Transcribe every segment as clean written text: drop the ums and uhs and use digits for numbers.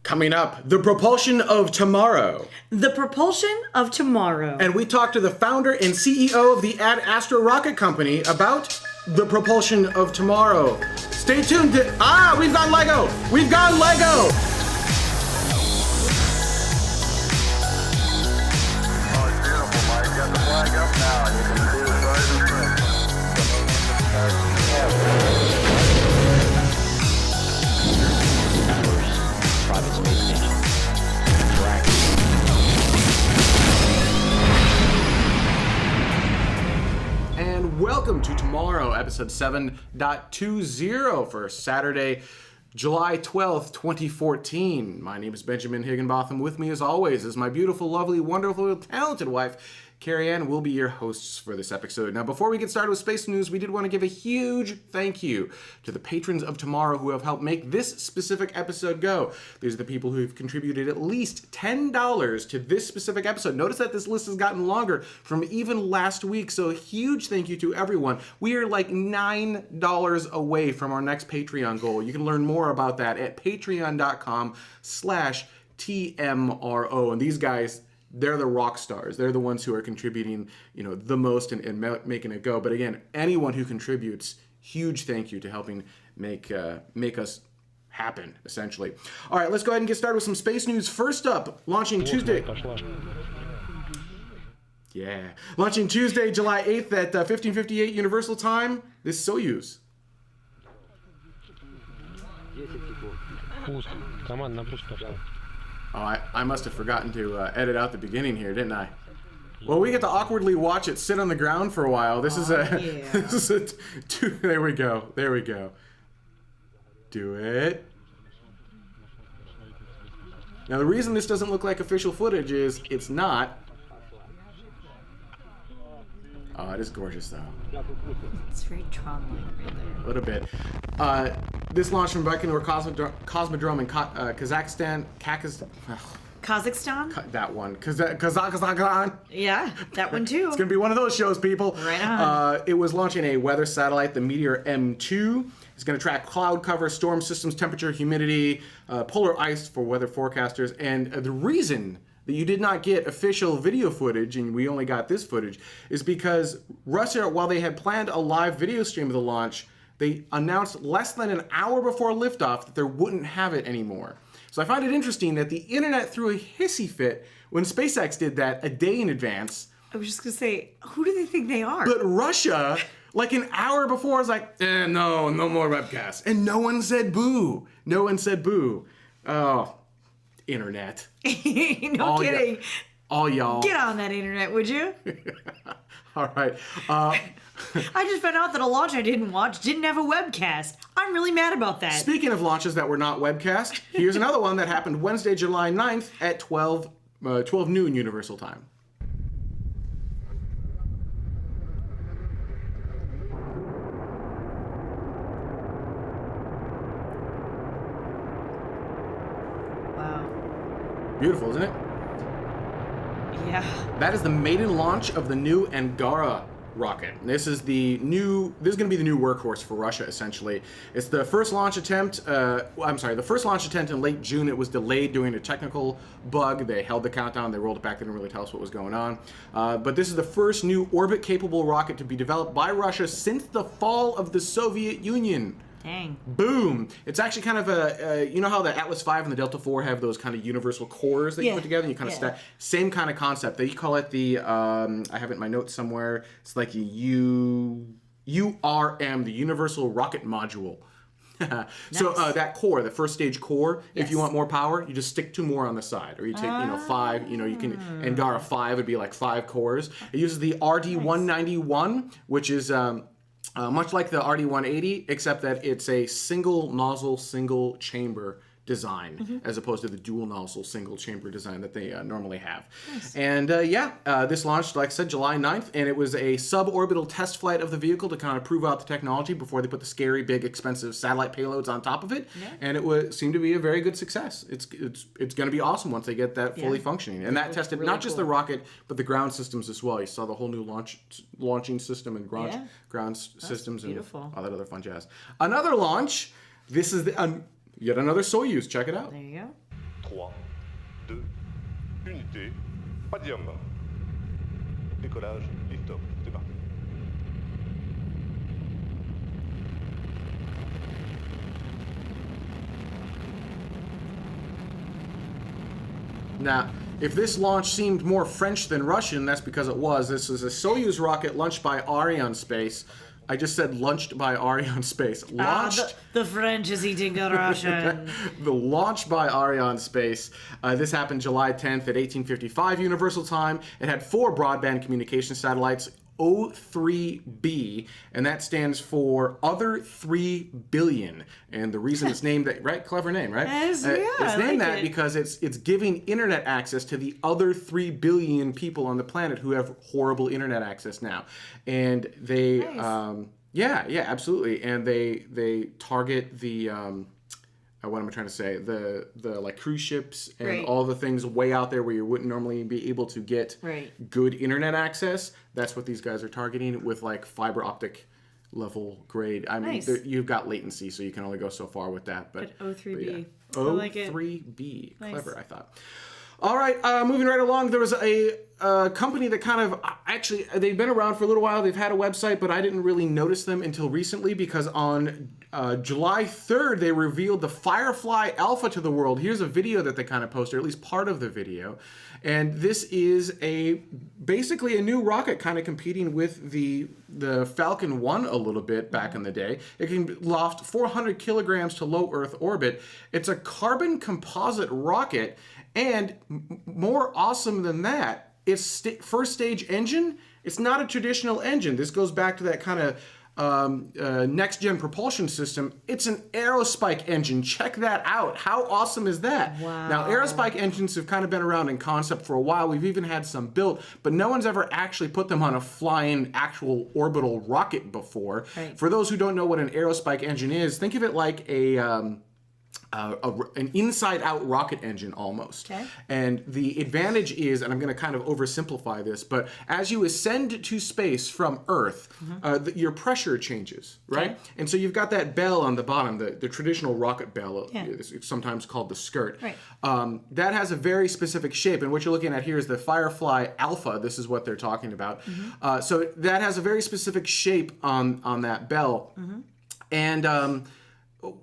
Coming up, the Propulsion of Tomorrow. The Propulsion of Tomorrow. And we talked to the founder and CEO of the Ad Astra rocket company about the Propulsion of Tomorrow. Stay tuned to... we've got Lego! We've got Lego! Oh, it's beautiful, Mike. Got the flag up now. You can see the stars and Private space station. And welcome to Tomorrow, episode 7.20 for Saturday, July 12th, 2014. My name is Benjamin Higginbotham. With me, as always, is my beautiful, lovely, wonderful, talented wife, Carrie Ann. Will be your hosts for this episode. Now, before we get started with space news, we did want to give a huge thank you to the patrons of Tomorrow who have helped make this specific episode go. These are the people who have contributed at least $10 to this specific episode. Notice that this list has gotten longer from even last week, so a huge thank you to everyone. We are like $9 away from our next Patreon goal. You can learn more about that at patreon.com/TMRO. And these guys, they're the rock stars. They're the ones who are contributing, the most and making it go. But again, anyone who contributes, huge thank you to helping make us happen, essentially. All right, let's go ahead and get started with some space news. First up, launching Tuesday, July 8th at 15:58 Universal Time, this Soyuz. Пуск. Команда на пуск пошла. Oh, I must have forgotten to edit out the beginning here, didn't I? Well, we get to awkwardly watch it sit on the ground for a while. This is there we go. There we go. Do it. Now, the reason this doesn't look like official footage is it's not. Oh, it is gorgeous, though. It's very Tron-like right there. A little bit. This launched from Baikonur Cosmodrome in Kazakhstan. Kazakhstan? That one. Kazakhstan. Yeah, that one too. It's going to be one of those shows, people. Right on. It was launching a weather satellite, the Meteor M2. It's going to track cloud cover, storm systems, temperature, humidity, polar ice for weather forecasters. And the reason that you did not get official video footage, and we only got this footage, is because Russia, while they had planned a live video stream of the launch, they announced less than an hour before liftoff that they wouldn't have it anymore. So I find it interesting that the internet threw a hissy fit when SpaceX did that a day in advance. I was just going to say, who do they think they are? But Russia, like an hour before, was like, no more webcasts. And no one said boo. No one said boo. Oh, internet. No kidding. All y'all. Get on that internet, would you? All right. I just found out that a launch I didn't watch didn't have a webcast. I'm really mad about that. Speaking of launches that were not webcast, here's another one that happened Wednesday, July 9th at 12 noon Universal Time. Wow. Beautiful, isn't it? Yeah. That is the maiden launch of the new Angara rocket. This is going to be the new workhorse for Russia, essentially. It's the first launch attempt, the first launch attempt in late June. It was delayed due to a technical bug. They held the countdown, they rolled it back, they didn't really tell us what was going on. But this is the first new orbit-capable rocket to be developed by Russia since the fall of the Soviet Union. Dang. Boom! It's actually kind of you know how the Atlas V and the Delta IV have those kind of universal cores that you put together and you kind of stack? Same kind of concept. They call it the, I have it in my notes somewhere, it's like a URM, the Universal Rocket Module. Nice. So that core, the first stage core, if you want more power, you just stick 2 more on the side. Or you take, 5, you can, Angara 5 would be like 5 cores. It uses the RD-191, which is... much like the RD-180, except that it's a single nozzle, single chamber design, as opposed to the dual nozzle single chamber design that they normally have. Nice. And this launched, like I said, July 9th, and it was a suborbital test flight of the vehicle to kind of prove out the technology before they put the scary, big, expensive satellite payloads on top of it. Yeah. And it seemed to be a very good success. It's going to be awesome once they get that fully functioning. And that tested really not just the rocket, but the ground systems as well. You saw the whole new launching system and ground systems beautiful. And all that other fun jazz. Another launch. This is yet another Soyuz. Check it out. There you go. 3, 2, unité, padium. Décollage, lift-off, c'est parti. Now, if this launch seemed more French than Russian, that's because it was. This was a Soyuz rocket launched by Arianespace. I just said launched by Arianespace. Launched. The French is eating the Russian. The launch by Arianespace. This happened July 10th at 1855 Universal Time. It had 4 broadband communication satellites, O3B, and that stands for Other 3 Billion. And the reason it's named that, right? Clever name, right? Yes, yeah, it's I named like that it. because it's giving internet access to the other 3 billion people on the planet who have horrible internet access now. And they, Nice. yeah, absolutely. And they target the, what am I trying to say? The like cruise ships and Right. all the things way out there where you wouldn't normally be able to get Right. good internet access. That's what these guys are targeting with like fiber optic level grade. I mean, Nice. you've got latency, so you can only go so far with that. But O3B. yeah. I like it. O3B. Nice. Clever, I thought. All right, moving right along, there was a company that kind of, actually, they've been around for a little while. They've had a website, but I didn't really notice them until recently because on July 3rd, they revealed the Firefly Alpha to the world. Here's a video that they kind of posted, or at least part of the video. And this is basically a new rocket kind of competing with the Falcon 1 a little bit back in the day. It can loft 400 kilograms to low Earth orbit. It's a carbon composite rocket. And more awesome than that, its first stage engine, it's not a traditional engine. This goes back to that kind of next-gen propulsion system. It's an aerospike engine. Check that out. How awesome is that? Wow. Now, aerospike engines have kind of been around in concept for a while. We've even had some built, but no one's ever actually put them on a flying actual orbital rocket before. Right. For those who don't know what an aerospike engine is, think of it like an inside-out rocket engine almost. Okay. And the advantage is, and I'm going to kind of oversimplify this, but as you ascend to space from Earth, your pressure changes, right? Okay. And so you've got that bell on the bottom, the traditional rocket bell, Yeah. it's sometimes called the skirt. Right. That has a very specific shape, and what you're looking at here is the Firefly Alpha. This is what they're talking about. So that has a very specific shape on that bell. And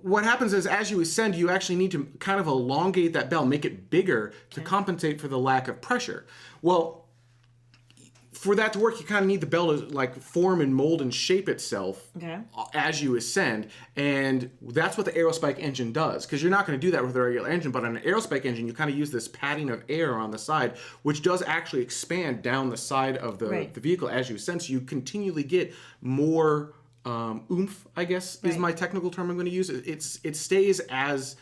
what happens is as you ascend, you actually need to kind of elongate that bell, make it bigger to compensate for the lack of pressure. Well, for that to work, you kind of need the bell to like form and mold and shape itself as you ascend. And that's what the aerospike engine does, because you're not going to do that with a regular engine. But on an aerospike engine, you kind of use this padding of air on the side, which does actually expand down the side of the vehicle as you ascend. So you continually get more oomph, I guess, is my technical term I'm going to use. It stays as,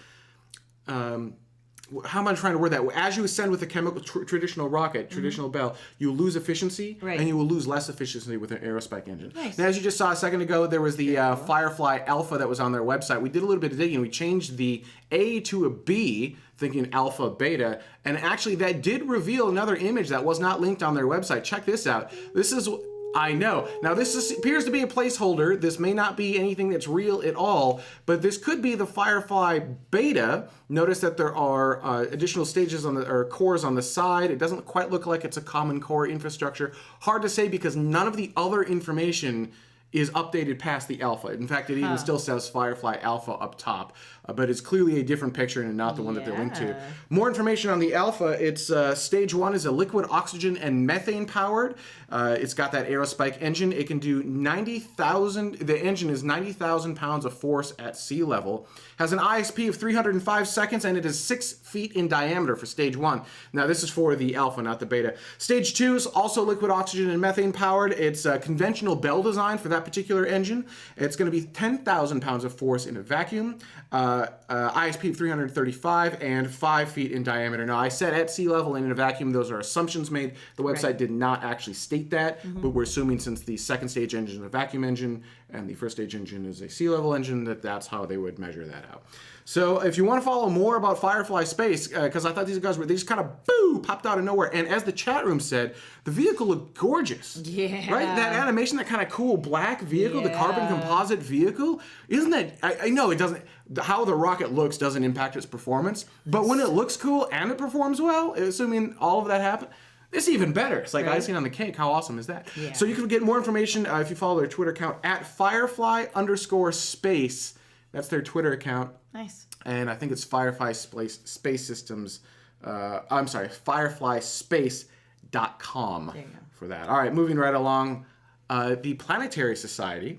how am I trying to word that? As you ascend with a chemical traditional rocket, traditional bell, you lose efficiency, and you will lose less efficiency with an aerospike engine. Nice. Now, as you just saw a second ago, there was the Firefly Alpha that was on their website. We did a little bit of digging. We changed the A to a B, thinking Alpha Beta, and actually that did reveal another image that was not linked on their website. Check this out. This is... I know. Now, appears to be a placeholder. This may not be anything that's real at all, but this could be the Firefly Beta. Notice that there are additional stages or cores on the side. It doesn't quite look like it's a common core infrastructure. Hard to say because none of the other information is updated past the Alpha. In fact, it even still says Firefly Alpha up top, but it's clearly a different picture and not the one that they're linked to. More information on the Alpha. It's stage 1 is a liquid oxygen and methane powered. It's got that aerospike engine. It can do 90,000. The engine is 90,000 pounds of force at sea level. Has an ISP of 305 seconds, and it is 6 feet in diameter for stage 1. Now, this is for the Alpha, not the Beta. Stage 2 is also liquid oxygen and methane powered. It's a conventional bell design for that particular engine. It's going to be 10,000 pounds of force in a vacuum, ISP of 335, and 5 feet in diameter. Now, I said at sea level and in a vacuum. Those are assumptions made. The website did not actually state that, but we're assuming since the second stage engine is a vacuum engine and the first stage engine is a sea level engine, that's how they would measure that out. So if you want to follow more about Firefly Space, because I thought these guys they just kind of popped out of nowhere. And as the chat room said, the vehicle looked gorgeous. Yeah. Right? That animation, that kind of cool black black vehicle, the carbon Yeah. composite vehicle, isn't that, I know it doesn't, how the rocket looks doesn't impact its performance, but when it looks cool and it performs well, assuming all of that happened, it's even better. It's like icing on the cake. How awesome is that? Yeah. So you can get more information if you follow their Twitter account at Firefly_Space. That's their Twitter account. Nice. And I think it's Firefly Space Systems. I'm sorry, fireflyspace.com There you go. for that. All right, moving right along. The Planetary Society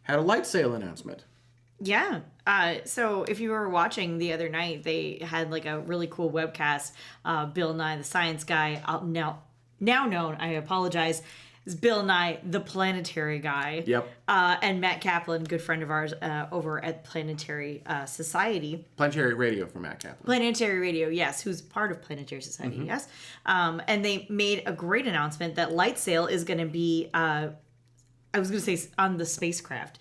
had a light sail announcement. Yeah. So if you were watching the other night, they had like a really cool webcast. Bill Nye, the science guy, now known, I apologize, is Bill Nye, the planetary guy. Yep. And Matt Kaplan, good friend of ours over at Planetary Society. Planetary Radio for Matt Kaplan. Planetary Radio, yes, who's part of Planetary Society, yes. And they made a great announcement that light sail is going to be, I was going to say on the spacecraft.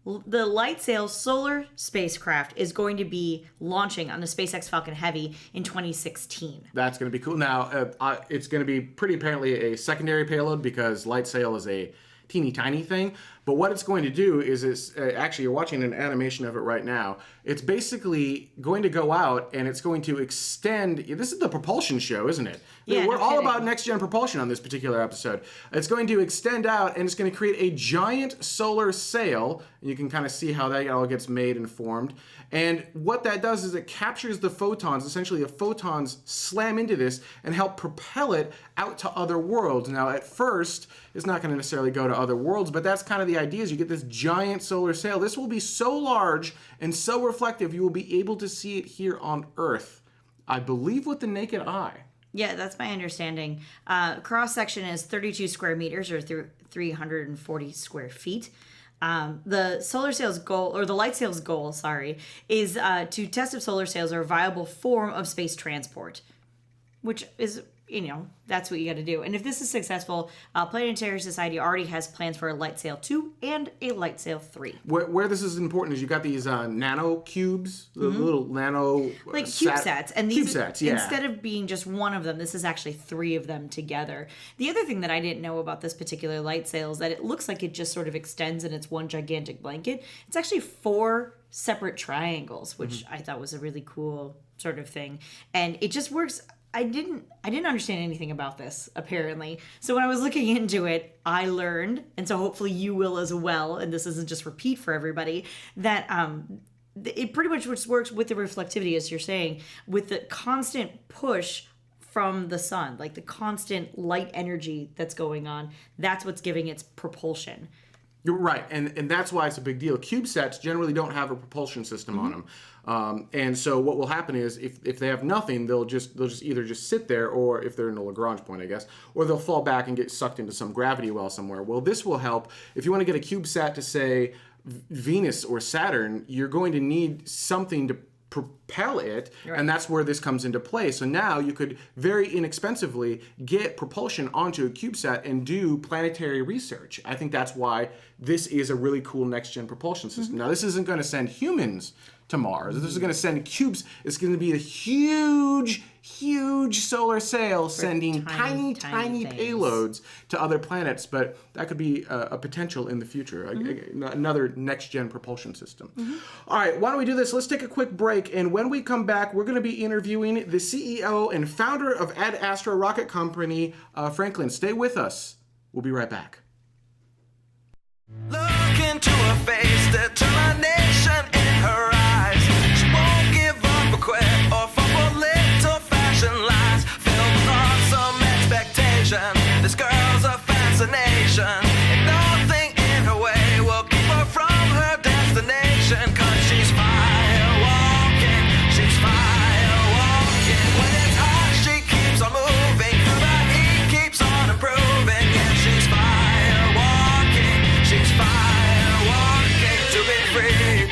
The light sail solar spacecraft is going to be launching on the SpaceX Falcon Heavy in 2016. That's going to be cool. Now, it's going to be pretty apparently a secondary payload because light sail is a teeny tiny thing. But what it's going to do is actually, you're watching an animation of it right now. It's basically going to go out and it's going to extend. This is the propulsion show, isn't it? Yeah, We're no all kidding. about next-gen propulsion on this particular episode. It's going to extend out and it's going to create a giant solar sail. And you can kind of see how that all gets made and formed. And what that does is it captures the photons. Essentially, the photons slam into this and help propel it out to other worlds. Now, at first, it's not going to necessarily go to other worlds, but that's kind of the idea is you get this giant solar sail. This will be so large and so reflective, you will be able to see it here on Earth, I believe, with the naked eye. Yeah, that's my understanding. Cross section is 32 square meters or 340 square feet. The solar sail's goal, or the light sail's goal, is to test if solar sails are a viable form of space transport, which is, that's what you got to do. And if this is successful, Planetary Society already has plans for a light sail 2 and a light sail 3. Where this is important is you've got these nano cubes, the little nano... Like CubeSats. And these, CubeSats, yeah. instead of being just one of them, this is actually 3 of them together. The other thing that I didn't know about this particular light sail is that it looks like it just sort of extends and it's one gigantic blanket. It's actually 4 separate triangles, which I thought was a really cool sort of thing. And it just works... I didn't understand anything about this, apparently. So when I was looking into it, I learned, and so hopefully you will as well, and this isn't just repeat for everybody, that it pretty much just works with the reflectivity, as you're saying, with the constant push from the sun, like the constant light energy that's going on. That's what's giving its propulsion. You're right, and that's why it's a big deal. CubeSats generally don't have a propulsion system on them, and so what will happen is if they have nothing, they'll just either just sit there, or if they're in a Lagrange point, I guess, or they'll fall back and get sucked into some gravity well somewhere. Well, this will help if you want to get a CubeSat to say Venus or Saturn. You're going to need something to propel it, and that's where this comes into play. So now you could very inexpensively get propulsion onto a CubeSat and do planetary research. I think that's why this is a really cool next-gen propulsion system. Now, this isn't going to send humans to Mars. This is going to send cubes. It's going to be a huge solar sail sending tiny things. payloads to other planets, but that could be a potential in the future, another next-gen propulsion system. All right, why don't we do this? Let's take a quick break, and when we come back, we're going to be interviewing the CEO and founder of Ad Astra Rocket Company, Franklin. Stay with us. We'll be right back. Look into her face, determination in her eyes. She won't give up or quit or fall for little fashion lies. Filled with awesome expectation, this girl's a fascination. And nothing in her way will keep her from her destination. 'Cause she's fire walking, she's fire walking. When it's hot, she keeps on moving, through the heat keeps on improving. Yeah, she's fire walking, she's fire walking to be free.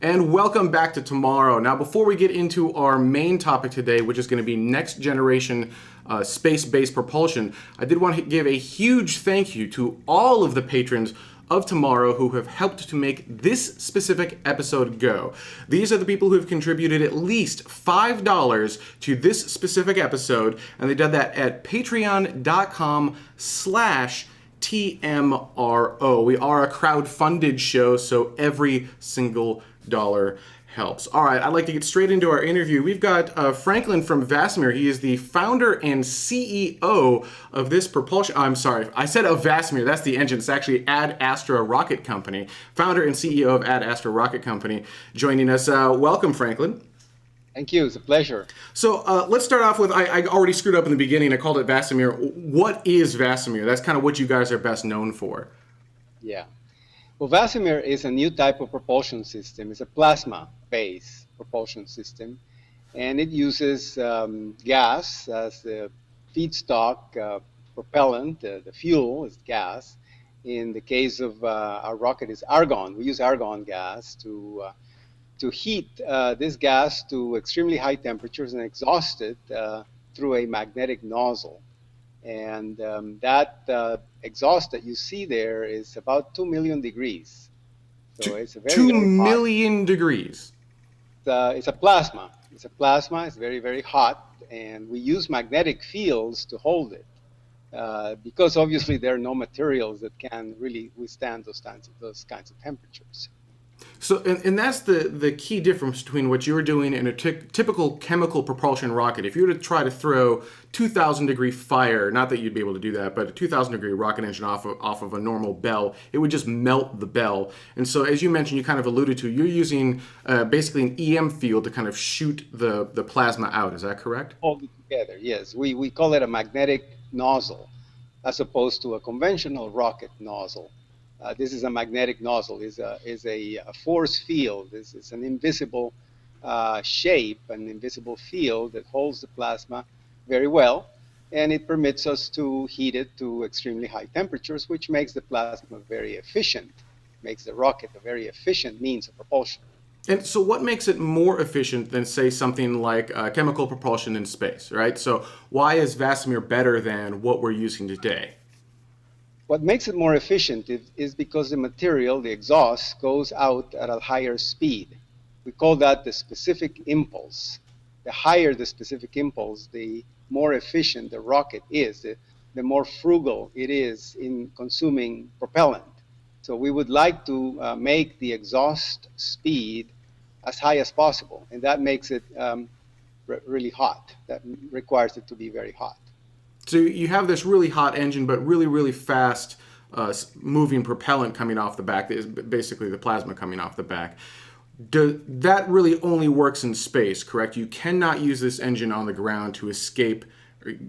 And welcome back to Tomorrow. Now, before we get into our main topic today, which is going to be next generation space-based propulsion, I did want to give a huge thank you to all of the patrons of Tomorrow who have helped to make this specific episode go. These are the people who have contributed at least $5 to this specific episode, and they did that at patreon.com/TMRO. We are a crowd-funded show, so every single dollar helps. All right, I'd like to get straight into our interview. We've got Franklin from Vasimir. He is the founder and CEO of this propulsion. I'm sorry, I said of Vasimir. That's the engine. It's actually Ad Astra Rocket Company. Founder and CEO of Ad Astra Rocket Company, joining us. Welcome, Franklin. Thank you. It's a pleasure. So let's start off with, I already screwed up in the beginning. I called it Vasimir. What is Vasimir? That's kind of what you guys are best known for. Yeah. Well, Vasimir is a new type of propulsion system. It's a plasma-based propulsion system, and it uses gas as the feedstock, propellant. The fuel is gas. In the case of our rocket, is argon. We use argon gas to heat this gas to extremely high temperatures and exhaust it through a magnetic nozzle. And that exhaust that you see there is about 2 million degrees. So it's a very, 2 very hot. million degrees. It's a plasma. It's a plasma. It's very, very hot. And we use magnetic fields to hold it because obviously there are no materials that can really withstand those kinds of temperatures. So, and that's the key difference between what you're doing and a typical chemical propulsion rocket. If you were to try to throw 2,000 degree fire, not that you'd be able to do that, but a 2,000 degree rocket engine off of a normal bell, it would just melt the bell. And so, as you mentioned, you kind of alluded to, you're using basically an EM field to kind of shoot the plasma out. Is that correct? Hold it together, yes. We call it a magnetic nozzle as opposed to a conventional rocket nozzle. This is a magnetic nozzle. Is a force field. This is an invisible shape, an invisible field that holds the plasma very well, and it permits us to heat it to extremely high temperatures, which makes the plasma very efficient, makes the rocket a very efficient means of propulsion. And so what makes it more efficient than, say, something like chemical propulsion in space, right? So why is Vasimir better than what we're using today? What makes it more efficient is because the material, the exhaust, goes out at a higher speed. We call that the specific impulse. The higher the specific impulse, the more efficient the rocket is, the more frugal it is in consuming propellant. So we would like to make the exhaust speed as high as possible, and that makes it really hot. That requires it to be very hot. So you have this really hot engine, but really, really fast moving propellant coming off the back. That is basically the plasma coming off the back. That really only works in space, correct? You cannot use this engine on the ground to escape,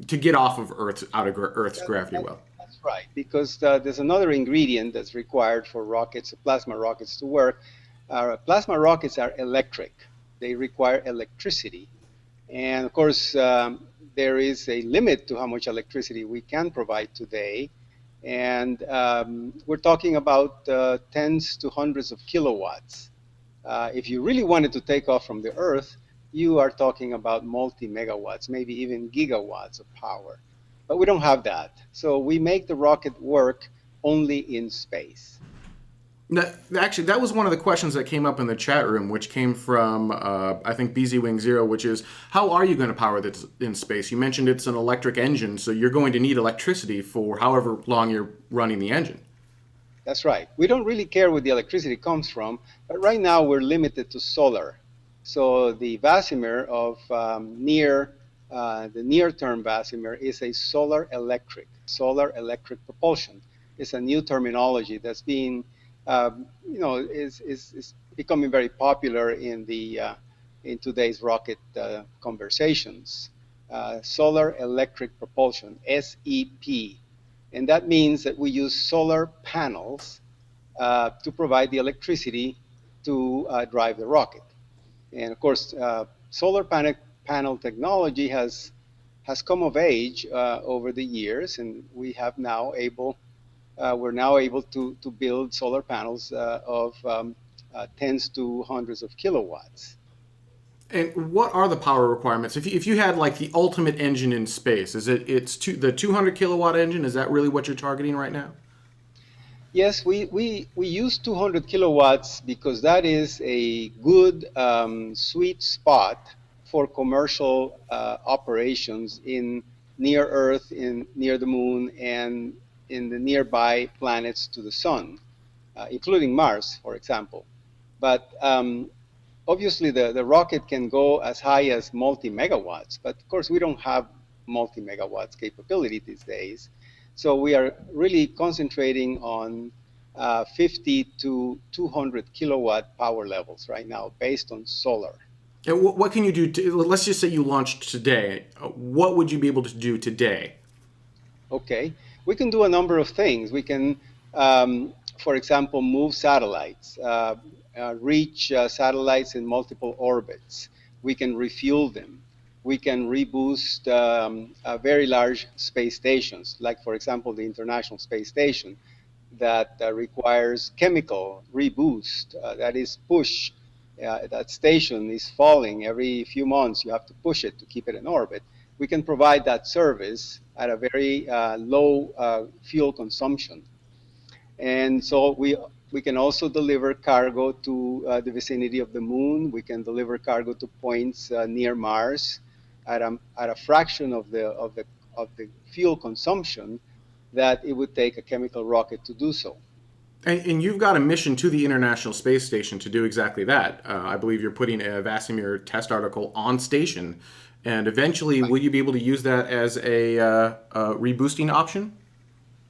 to get off of Earth, out of Earth's gravity well. That's right, because there's another ingredient that's required for rockets, plasma rockets, to work. Plasma rockets are electric. They require electricity. And of course, there is a limit to how much electricity we can provide today. And we're talking about tens to hundreds of kilowatts. If you really wanted to take off from the Earth, you are talking about multi-megawatts, maybe even gigawatts of power. But we don't have that. So we make the rocket work only in space. Now, actually, that was one of the questions that came up in the chat room, which came from, I think, BZ Wing Zero, which is, how are you going to power this in space? You mentioned it's an electric engine, so you're going to need electricity for however long you're running the engine. That's right. We don't really care where the electricity comes from, but right now we're limited to solar. So the Vasimir of the near-term Vasimir is a solar electric propulsion. It's a new terminology that's being is becoming very popular in today's rocket conversations. Solar electric propulsion, SEP, and that means that we use solar panels to provide the electricity to drive the rocket. And of course, solar panel technology has come of age over the years, and we're now able to build solar panels of tens to hundreds of kilowatts. And what are the power requirements? If you had like the ultimate engine in space, is the 200 kilowatt engine? Is that really what you're targeting right now? Yes, we use 200 kilowatts because that is a good sweet spot for commercial operations in near Earth, in near the moon, and in the nearby planets to the sun, including Mars, for example. But obviously, the rocket can go as high as multi-megawatts, but of course, we don't have multi-megawatts capability these days. So we are really concentrating on 50 to 200 kilowatt power levels right now based on solar. And what can you do? Let's just say you launched today. What would you be able to do today? Okay, we can do a number of things. We can, for example, move satellites, reach satellites in multiple orbits. We can refuel them. We can reboost very large space stations, like, for example, the International Space Station that requires chemical reboost. That is, push. That station is falling every few months. You have to push it to keep it in orbit. We can provide that service at a very low fuel consumption. And so we can also deliver cargo to the vicinity of the moon. We can deliver cargo to points near Mars at a fraction of the fuel consumption that it would take a chemical rocket to do so. And you've got a mission to the International Space Station to do exactly that. I believe you're putting a Vasimir test article on station. And eventually, will you be able to use that as a reboosting option?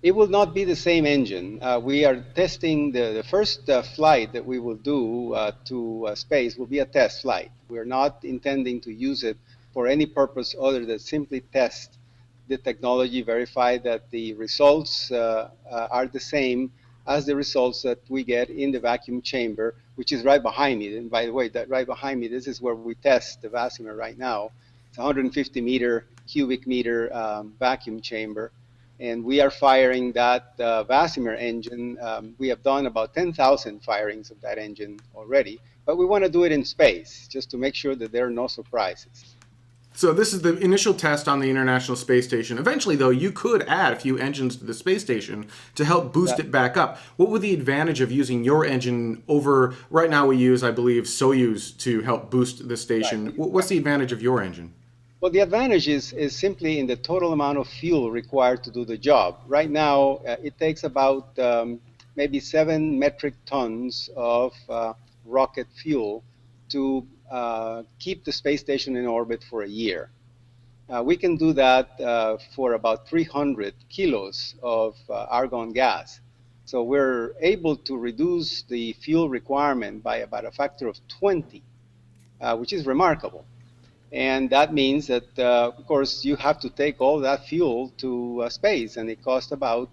It will not be the same engine. We are testing the first flight that we will do to space will be a test flight. We're not intending to use it for any purpose other than simply test the technology, verify that the results are the same as the results that we get in the vacuum chamber, which is right behind me. And by the way, that right behind me, this is where we test the Vasimir right now. It's a 150 cubic meter vacuum chamber. And we are firing that Vasimir engine. We have done about 10,000 firings of that engine already, but we want to do it in space just to make sure that there are no surprises. So this is the initial test on the International Space Station. Eventually, though, you could add a few engines to the space station to help boost it back up. What would the advantage of using your engine over, right now we use, I believe, Soyuz to help boost the station. Right. What's the advantage of your engine? Well, the advantage is simply in the total amount of fuel required to do the job. Right now, it takes about maybe 7 metric tons of rocket fuel to keep the space station in orbit for a year. We can do that for about 300 kilos of argon gas. So we're able to reduce the fuel requirement by about a factor of 20, which is remarkable. And that means that, of course, you have to take all that fuel to space, and it costs about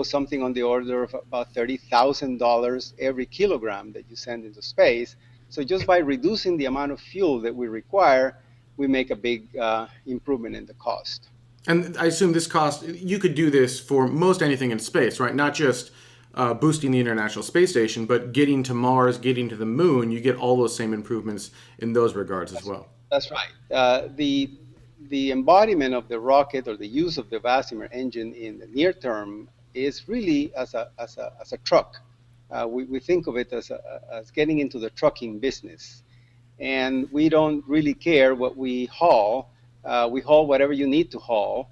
something on the order of about $30,000 every kilogram that you send into space. So just by reducing the amount of fuel that we require, we make a big improvement in the cost. And I assume this cost, you could do this for most anything in space, right? Not just boosting the International Space Station, but getting to Mars, getting to the moon, you get all those same improvements in those regards as well. That's right. The embodiment of the rocket or the use of the Vasimir engine in the near term is really as a truck. We think of it as getting into the trucking business. And we don't really care what we haul. We haul whatever you need to haul.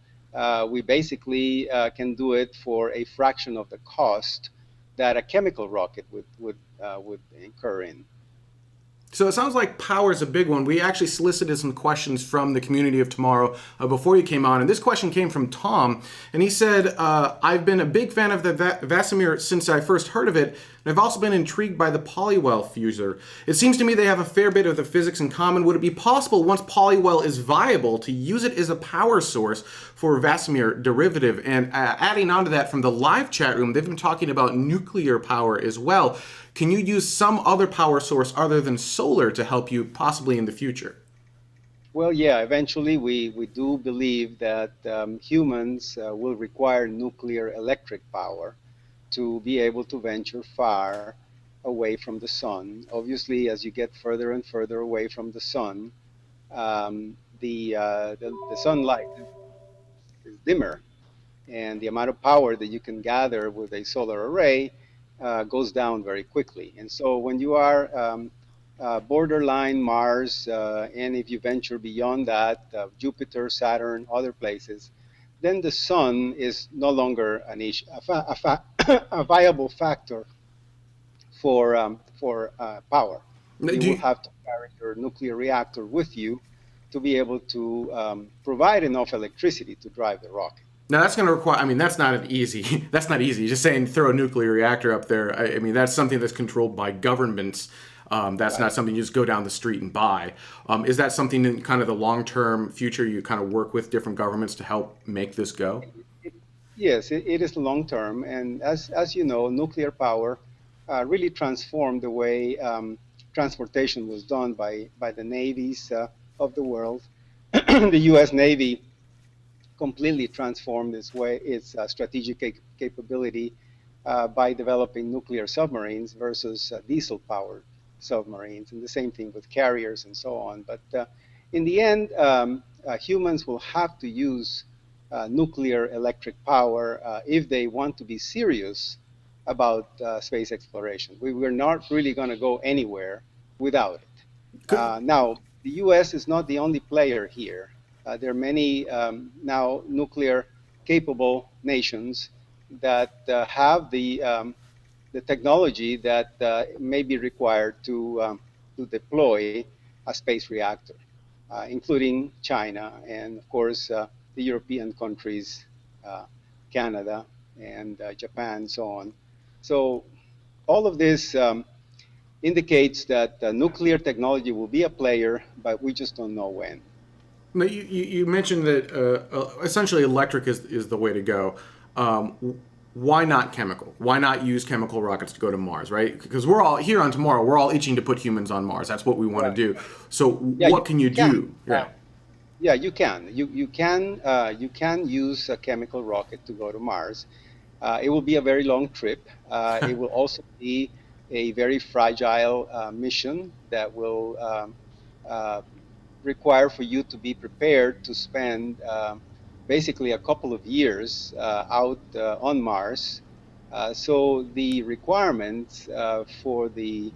We basically can do it for a fraction of the cost that a chemical rocket would incur in. So it sounds like power is a big one. We actually solicited some questions from the community of tomorrow before you came on. And this question came from Tom. And he said, I've been a big fan of the Vasimir since I first heard of it. And I've also been intrigued by the Polywell fuser. It seems to me they have a fair bit of the physics in common. Would it be possible, once Polywell is viable, to use it as a power source for Vasimir derivative? And adding on to that, from the live chat room, they've been talking about nuclear power as well. Can you use some other power source other than solar to help you possibly in the future? Well, yeah, eventually we do believe that humans will require nuclear electric power to be able to venture far away from the sun. Obviously, as you get further and further away from the sun, the sunlight is dimmer. and the amount of power that you can gather with a solar array goes down very quickly. And so when you are borderline Mars, and if you venture beyond that, Jupiter, Saturn, other places, then the sun is no longer an issue, a viable factor for power. You will have to carry your nuclear reactor with you to be able to provide enough electricity to drive the rocket. Now that's going to require. I mean, that's not an easy. That's not easy. Just saying, throw a nuclear reactor up there. I mean, that's something that's controlled by governments. That's not something you just go down the street and buy. Is that something in kind of the long-term future you kind of work with different governments to help make this go? Yes, it is long-term, and as you know, nuclear power really transformed the way transportation was done by the navies of the world. The U.S. Navy completely transformed its strategic capability by developing nuclear submarines versus diesel-powered submarines, and the same thing with carriers and so on. But in the end, humans will have to use nuclear electric power if they want to be serious about space exploration. We're not really going to go anywhere without it. Now, the U.S. is not the only player here. There are many now nuclear-capable nations that have the technology that may be required to deploy a space reactor, including China and, of course, the European countries, Canada and Japan, so on. So all of this indicates that nuclear technology will be a player, but we just don't know when. Now, you mentioned that essentially electric is the way to go. Why not chemical? Why not use chemical rockets to go to Mars, right? Because we're all here on Tomorrow. We're all itching to put humans on Mars. That's what we want to do. So what can you do? Yeah, you can. You can use a chemical rocket to go to Mars. It will be a very long trip. It will also be a very fragile mission that will require for you to be prepared to spend basically a couple of years out on Mars. So the requirements for the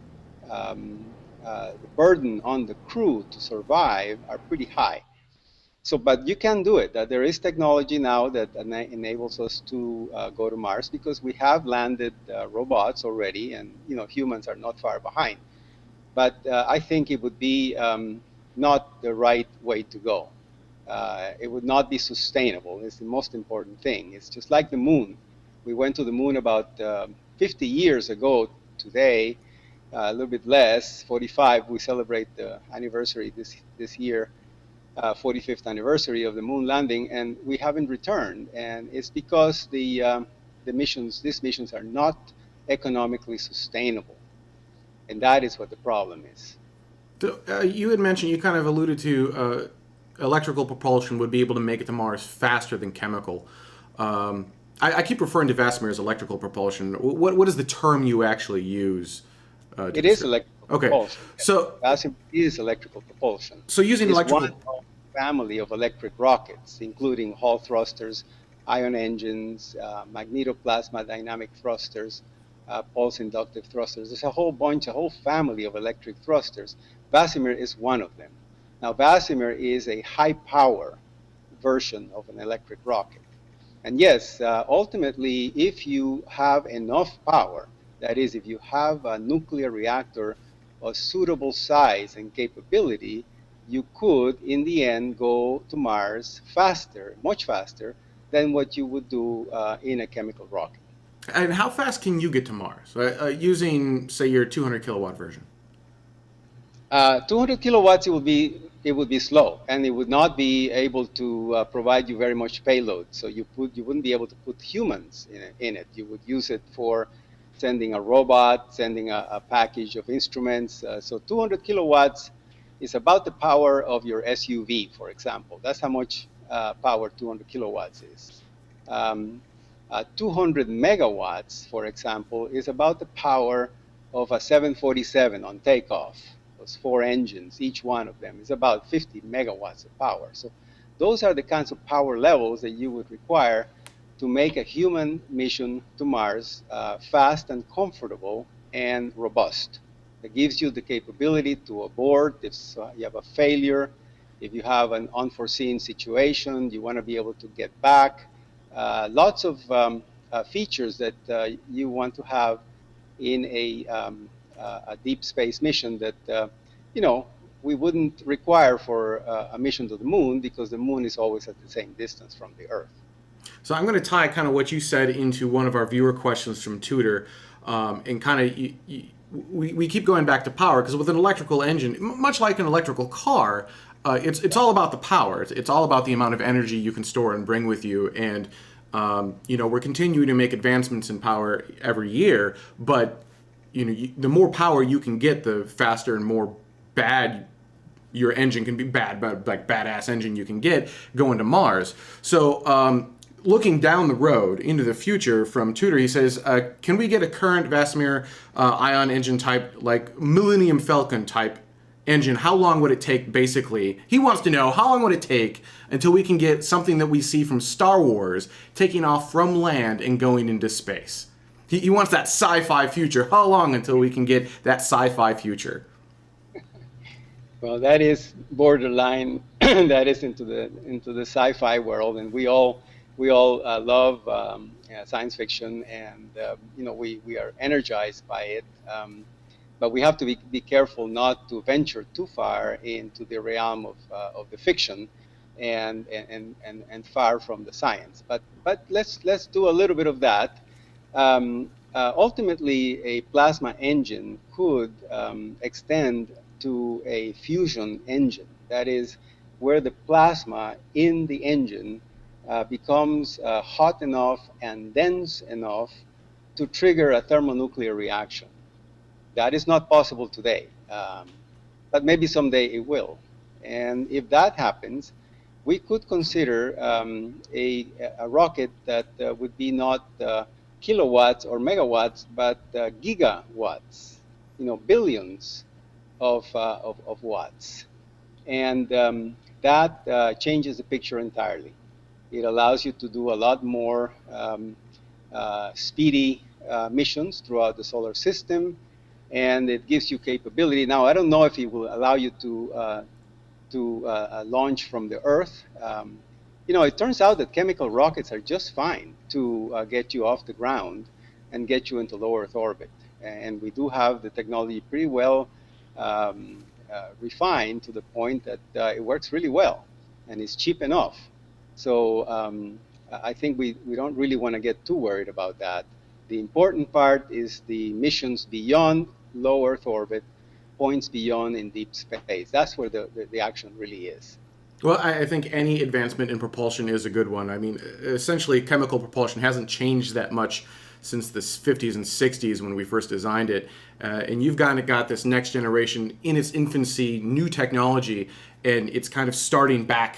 burden on the crew to survive are pretty high. So, but you can do it. There is technology now that enables us to go to Mars because we have landed robots already, and humans are not far behind. But I think it would be not the right way to go. It would not be sustainable. It's the most important thing. It's just like the moon. We went to the moon about 50 years ago today, a little bit less, 45. We celebrate the anniversary this year, 45th anniversary of the moon landing, and we haven't returned. And it's because these missions are not economically sustainable. And that is what the problem is. So, you had mentioned, you kind of alluded to electrical propulsion would be able to make it to Mars faster than chemical. I keep referring to Vasimir as electrical propulsion. What is the term you actually use? It is electrical propulsion. So Vasimir is electrical propulsion. So using electrical... One family of electric rockets, including Hall thrusters, ion engines, magnetoplasma dynamic thrusters, pulse inductive thrusters. There's a whole family of electric thrusters. Vasimir is one of them. Now, Vasimir is a high-power version of an electric rocket. And yes, ultimately, if you have enough power, that is, if you have a nuclear reactor of suitable size and capability, you could, in the end, go to Mars faster, much faster, than what you would do in a chemical rocket. And how fast can you get to Mars using, say, your 200 kilowatt version? 200 kilowatts, it would be slow, and it would not be able to provide you very much payload. So you wouldn't be able to put humans in it. You would use it for sending a robot, sending a package of instruments. So 200 kilowatts is about the power of your SUV, for example. That's how much power 200 kilowatts is. 200 megawatts, for example, is about the power of a 747 on takeoff. Those 4 engines, each one of them, is about 50 megawatts of power. So those are the kinds of power levels that you would require to make a human mission to Mars fast and comfortable and robust. It gives you the capability to abort if you have a failure, if you have an unforeseen situation, you want to be able to get back. Lots of features that you want to have in a deep space mission that, we wouldn't require for a mission to the moon, because the moon is always at the same distance from the Earth. So I'm going to tie kind of what you said into one of our viewer questions from Tudor, and kind of we keep going back to power, because with an electrical engine, much like an electrical car, it's all about the power. It's all about the amount of energy you can store and bring with you. And we're continuing to make advancements in power every year, but the more power you can get, the faster and more bad your engine can be, like badass engine you can get going to Mars. So looking down the road into the future from Tudor, he says, can we get a current Vasimir ion engine type, like Millennium Falcon type engine? How long would it take, basically? He wants to know, how long would it take until we can get something that we see from Star Wars taking off from land and going into space? He wants that sci-fi future. How long until we can get that sci-fi future? Well, that is borderline. That is into the sci-fi world, and we all love science fiction, and we are energized by it. But we have to be careful not to venture too far into the realm of the fiction, and far from the science. But let's do a little bit of that. Ultimately, a plasma engine could extend to a fusion engine. That is, where the plasma in the engine becomes hot enough and dense enough to trigger a thermonuclear reaction. That is not possible today, but maybe someday it will. And if that happens, we could consider a rocket that would be not kilowatts or megawatts, but gigawatts, billions of watts. And that changes the picture entirely. It allows you to do a lot more speedy missions throughout the solar system, and it gives you capability. Now, I don't know if it will allow you to launch from the Earth. It turns out that chemical rockets are just fine to get you off the ground and get you into low Earth orbit. And we do have the technology pretty well refined to the point that it works really well and is cheap enough. So I think we don't really want to get too worried about that. The important part is the missions beyond low Earth orbit, points beyond in deep space. That's where the action really is. Well, I think any advancement in propulsion is a good one. I mean, essentially, chemical propulsion hasn't changed that much since the 50s and 60s when we first designed it. And you've kind of got this next generation in its infancy, new technology, and it's kind of starting back.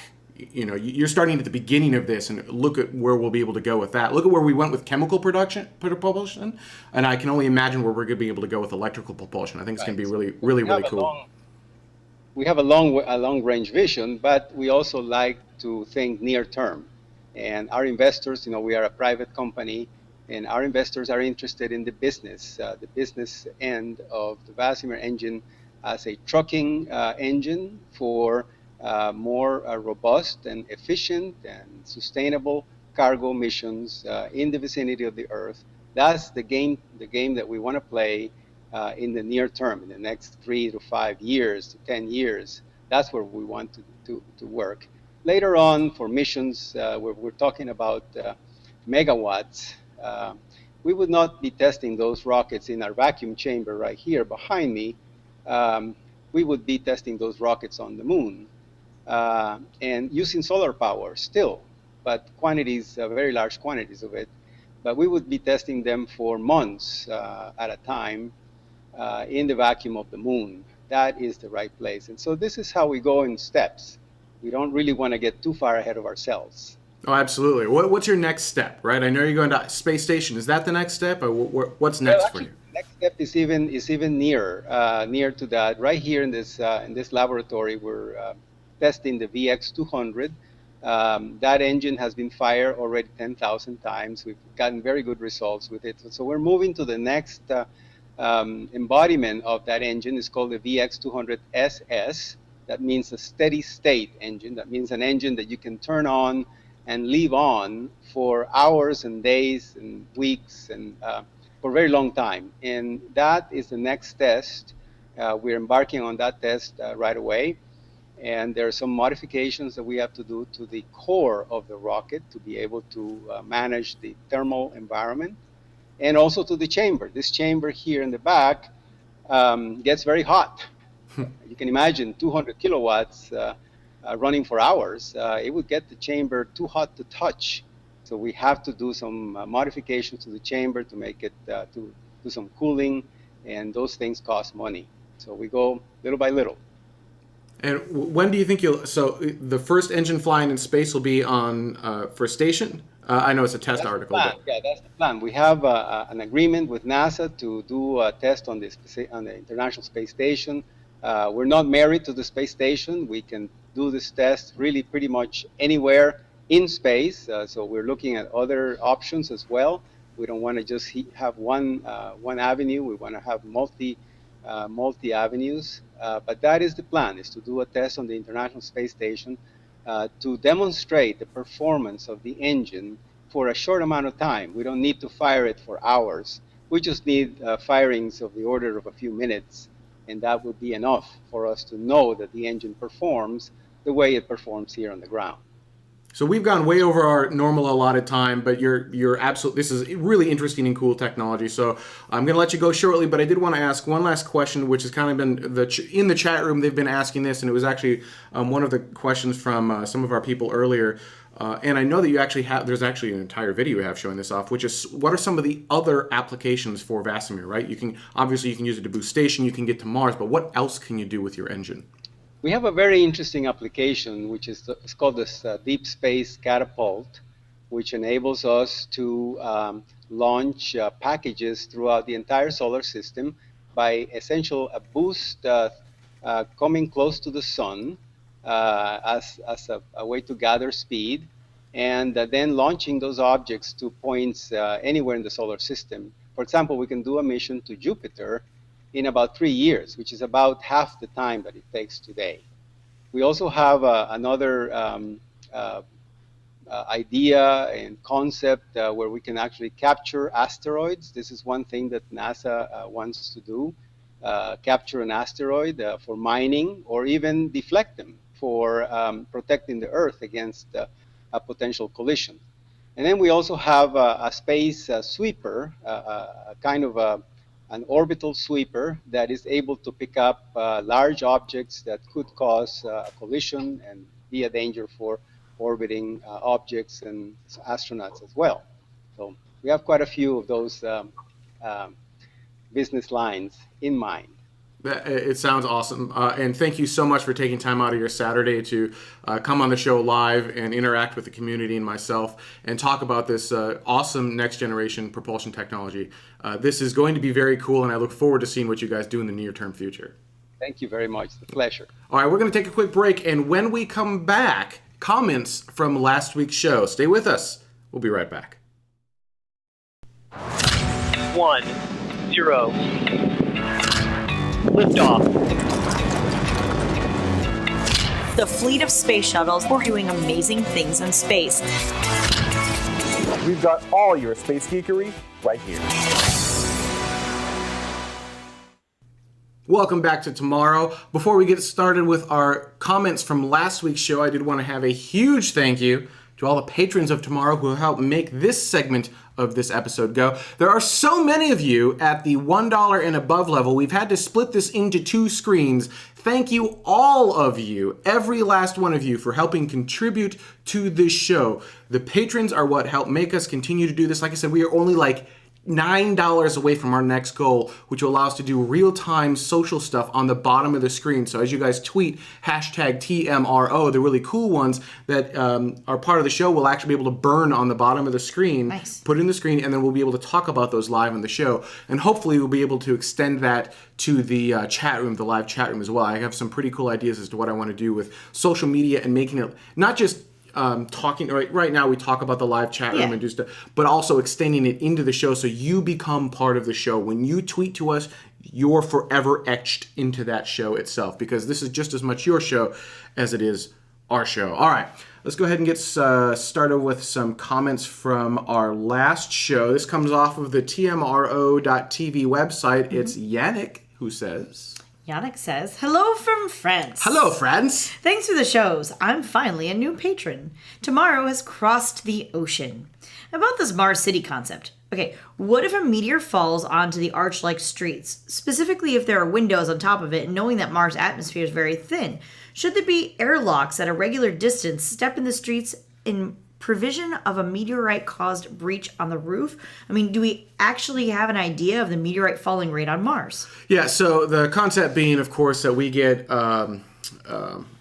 You're starting at the beginning of this, and look at where we'll be able to go with that. Look at where we went with chemical propulsion, and I can only imagine where we're going to be able to go with electrical propulsion. I think it's going to be really, really, really cool. We have a long range vision, but we also like to think near term. And our investors, we are a private company, and our investors are interested in the business end of the Vasimir engine as a trucking engine for more robust and efficient and sustainable cargo missions in the vicinity of the Earth. That's the game that we want to play in the near term, in the next 3 to 5 years to 10 years. That's where we want to work. Later on, for missions, we're talking about megawatts. We would not be testing those rockets in our vacuum chamber right here behind me. We would be testing those rockets on the moon. And using solar power still, but quantities, very large quantities of it. But we would be testing them for months at a time in the vacuum of the moon. That is the right place. And so this is how we go in steps. We don't really want to get too far ahead of ourselves. Oh, absolutely. What's your next step, right? I know you're going to space station. Is that the next step, or what's next for you? Next step is even near to that. Right here in this laboratory, we're testing the VX200, That engine has been fired already 10,000 times. We've gotten very good results with it. So we're moving to the next embodiment of that engine. It's called the VX200SS. That means a steady state engine. That means an engine that you can turn on and leave on for hours and days and weeks and for a very long time. And that is the next test. We're embarking on that test right away. And there are some modifications that we have to do to the core of the rocket to be able to manage the thermal environment, and also to the chamber. This chamber here in the back gets very hot. You can imagine 200 kilowatts running for hours. It would get the chamber too hot to touch. So we have to do some modifications to the chamber to make it, to do some cooling, and those things cost money. So we go little by little. And when do you think so the first engine flying in space will be on for station? I know it's a test article. But... Yeah, that's the plan. We have an agreement with NASA to do a test on the International Space Station. We're not married to the space station. We can do this test really pretty much anywhere in space. So we're looking at other options as well. We don't want to just have one avenue. We want to have multi avenues. But that is the plan, is to do a test on the International Space Station to demonstrate the performance of the engine for a short amount of time. We don't need to fire it for hours. We just need firings of the order of a few minutes, and that would be enough for us to know that the engine performs the way it performs here on the ground. So we've gone way over our normal allotted time, but you're absolutely, this is really interesting and cool technology. So I'm going to let you go shortly, but I did want to ask one last question, which has kind of been in the chat room. They've been asking this, and it was actually one of the questions from some of our people earlier. And I know that you actually have, there's actually an entire video you have showing this off, which is what are some of the other applications for Vasimir, right? You can use it to boost station, you can get to Mars, but what else can you do with your engine? We have a very interesting application, which is it's called this Deep Space Catapult, which enables us to launch packages throughout the entire solar system by essentially a boost coming close to the sun as a way to gather speed, and then launching those objects to points anywhere in the solar system. For example, we can do a mission to Jupiter in about 3 years, which is about half the time that it takes today. We also have another idea and concept where we can actually capture asteroids. This is one thing that NASA wants to do, capture an asteroid for mining, or even deflect them for protecting the Earth against a potential collision. And then we also have a space sweeper, a kind of an orbital sweeper that is able to pick up large objects that could cause a collision and be a danger for orbiting objects and astronauts as well. So we have quite a few of those business lines in mind. It sounds awesome. And thank you so much for taking time out of your Saturday to come on the show live and interact with the community and myself and talk about this awesome next generation propulsion technology. This is going to be very cool, and I look forward to seeing what you guys do in the near-term future. Thank you very much. It's a pleasure. All right, we're going to take a quick break, and when we come back, comments from last week's show. Stay with us. We'll be right back. 1, 0. Liftoff. The fleet of space shuttles were doing amazing things in space. We've got all your space geekery right here. Welcome back to Tomorrow. Before we get started with our comments from last week's show, I did want to have a huge thank you to all the patrons of Tomorrow who helped make this segment of this episode go. There are so many of you at the $1 and above level. We've had to split this into 2 screens. Thank you, all of you, every last one of you, for helping contribute to this show. The patrons are what help make us continue to do this. Like I said, we are only like $9 away from our next goal, which will allow us to do real-time social stuff on the bottom of the screen. So as you guys tweet hashtag TMRO, the really cool ones that are part of the show will actually be able to burn on the bottom of the screen, Nice. Put it in the screen, and then we'll be able to talk about those live on the show. And hopefully we'll be able to extend that to the chat room, the live chat room as well. I have some pretty cool ideas as to what I want to do with social media and making it not just talking right now we talk about the live chat room Yeah. and do stuff, but also extending it into the show so you become part of the show. When you tweet to us, you're forever etched into that show itself, because this is just as much your show as it is our show. All right, let's go ahead and get started with some comments from our last show. This comes off of the TMRO.tv website. It's Yannick who says... Yannick says, hello from France. Hello, friends. Thanks for the shows. I'm finally a new patron. Tomorrow has crossed the ocean. About this Mars City concept. Okay, what if a meteor falls onto the arch-like streets? Specifically if there are windows on top of it, and knowing that Mars' atmosphere is very thin. Should there be airlocks at a regular distance step in the streets in provision of a meteorite-caused breach on the roof? I mean, do we actually have an idea of the meteorite falling rate on Mars? Yeah, so the concept being, of course, that we get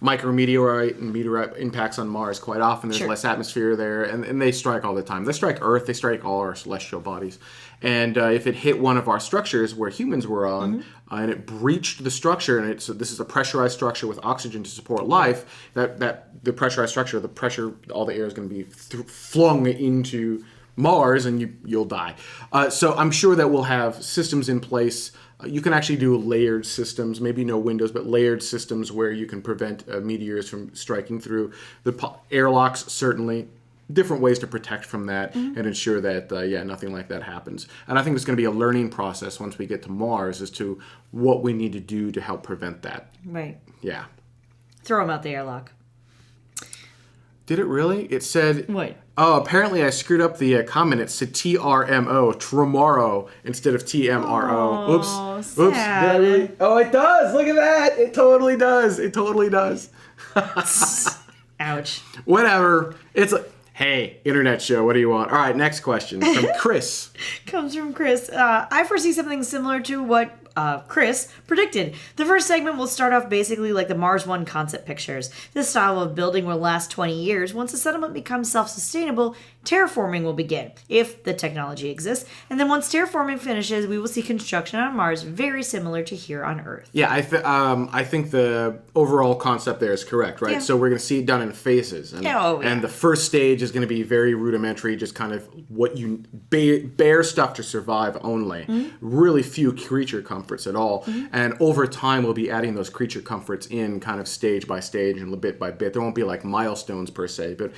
micrometeorite and meteorite impacts on Mars quite often. There's less atmosphere there, and they strike all the time. They strike Earth, they strike all our celestial bodies. And if it hit one of our structures where humans were on, and it breached the structure, and this is a pressurized structure with oxygen to support life, that the pressurized structure, the pressure, all the air is going to be flung into Mars, and you'll die. So I'm sure that we'll have systems in place. You can actually do layered systems, maybe no windows, but layered systems where you can prevent meteors from striking through. The airlocks, certainly. Different ways to protect from that and ensure that, nothing like that happens. And I think there's going to be a learning process once we get to Mars as to what we need to do to help prevent that. Right. Yeah. Throw them out the airlock. Did it really? It said... What? Oh, apparently I screwed up the comment. It said TRMO, tomorrow, instead of TMRO. Oops. Oops. Did I really? Oh, it does. Look at that. It totally does. It totally does. Ouch. Whatever. It's like... Hey, internet show, what do you want? All right, next question from Chris. Comes from Chris. I foresee something similar to what Chris predicted. The first segment will start off basically like the Mars One concept pictures. This style of building will last 20 years. Once the settlement becomes self-sustainable, terraforming will begin, if the technology exists. And then once terraforming finishes, we will see construction on Mars very similar to here on Earth. Yeah, I think the overall concept there is correct, right? Yeah. So we're going to see it done in phases. And, and the first stage is going to be very rudimentary, just kind of what you bare stuff to survive only. Really few creature comforts at all. And over time, we'll be adding those creature comforts in kind of stage by stage and bit by bit. There won't be like milestones per se, but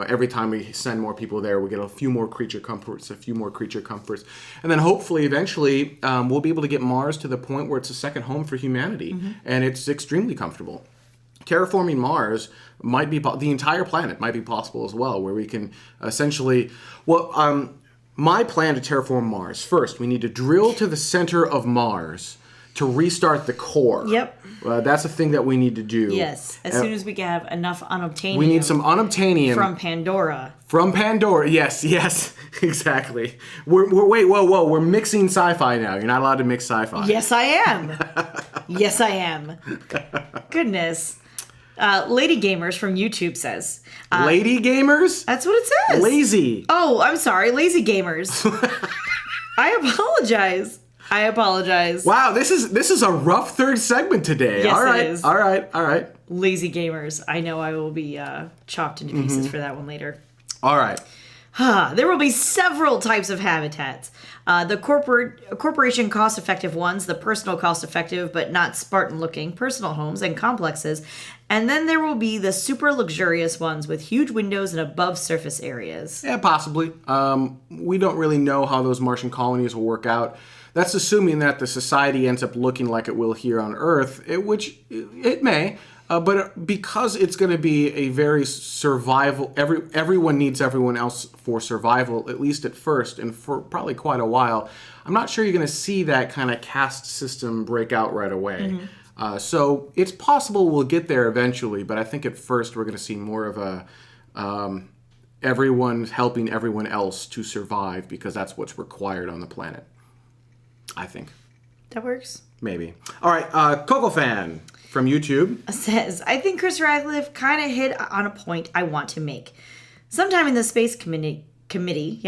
every time we send more people there, we get a few more creature comforts, and then hopefully eventually we'll be able to get Mars to the point where it's a second home for humanity, and it's extremely comfortable. Terraforming Mars might be the entire planet might be possible as well, where we can essentially my plan to terraform Mars. First, we need to drill to the center of Mars to restart the core. Yep. That's a thing that we need to do. Yes, as soon as we can have enough unobtainium. We need some unobtainium. From Pandora. From Pandora, yes, exactly. We're mixing sci-fi now. You're not allowed to mix sci-fi. Yes, I am. Yes, I am. Goodness. Lady Gamers from YouTube says. Lady Gamers? That's what it says. Lazy. Oh, I'm sorry. Lazy Gamers. I apologize. Wow, this is a rough third segment today. Yes, all right, it is. all right. Lazy Gamers. I know I will be chopped into pieces for that one later. All right. There will be several types of habitats. The corporation cost-effective ones, the personal cost-effective but not Spartan-looking personal homes and complexes, and then there will be the super luxurious ones with huge windows and above-surface areas. Yeah, possibly. We don't really know how those Martian colonies will work out. That's assuming that the society ends up looking like it will here on Earth, which it may. But because it's going to be a very survival, everyone needs everyone else for survival, at least at first, and for probably quite a while. I'm not sure you're going to see that kind of caste system break out right away. So it's possible we'll get there eventually, but I think at first we're going to see more of a everyone helping everyone else to survive, because that's what's required on the planet, I think. That works. Maybe. All right, Coco Fan from YouTube says, I think Chris Radcliffe kind of hit on a point I want to make. Sometime in the space committee,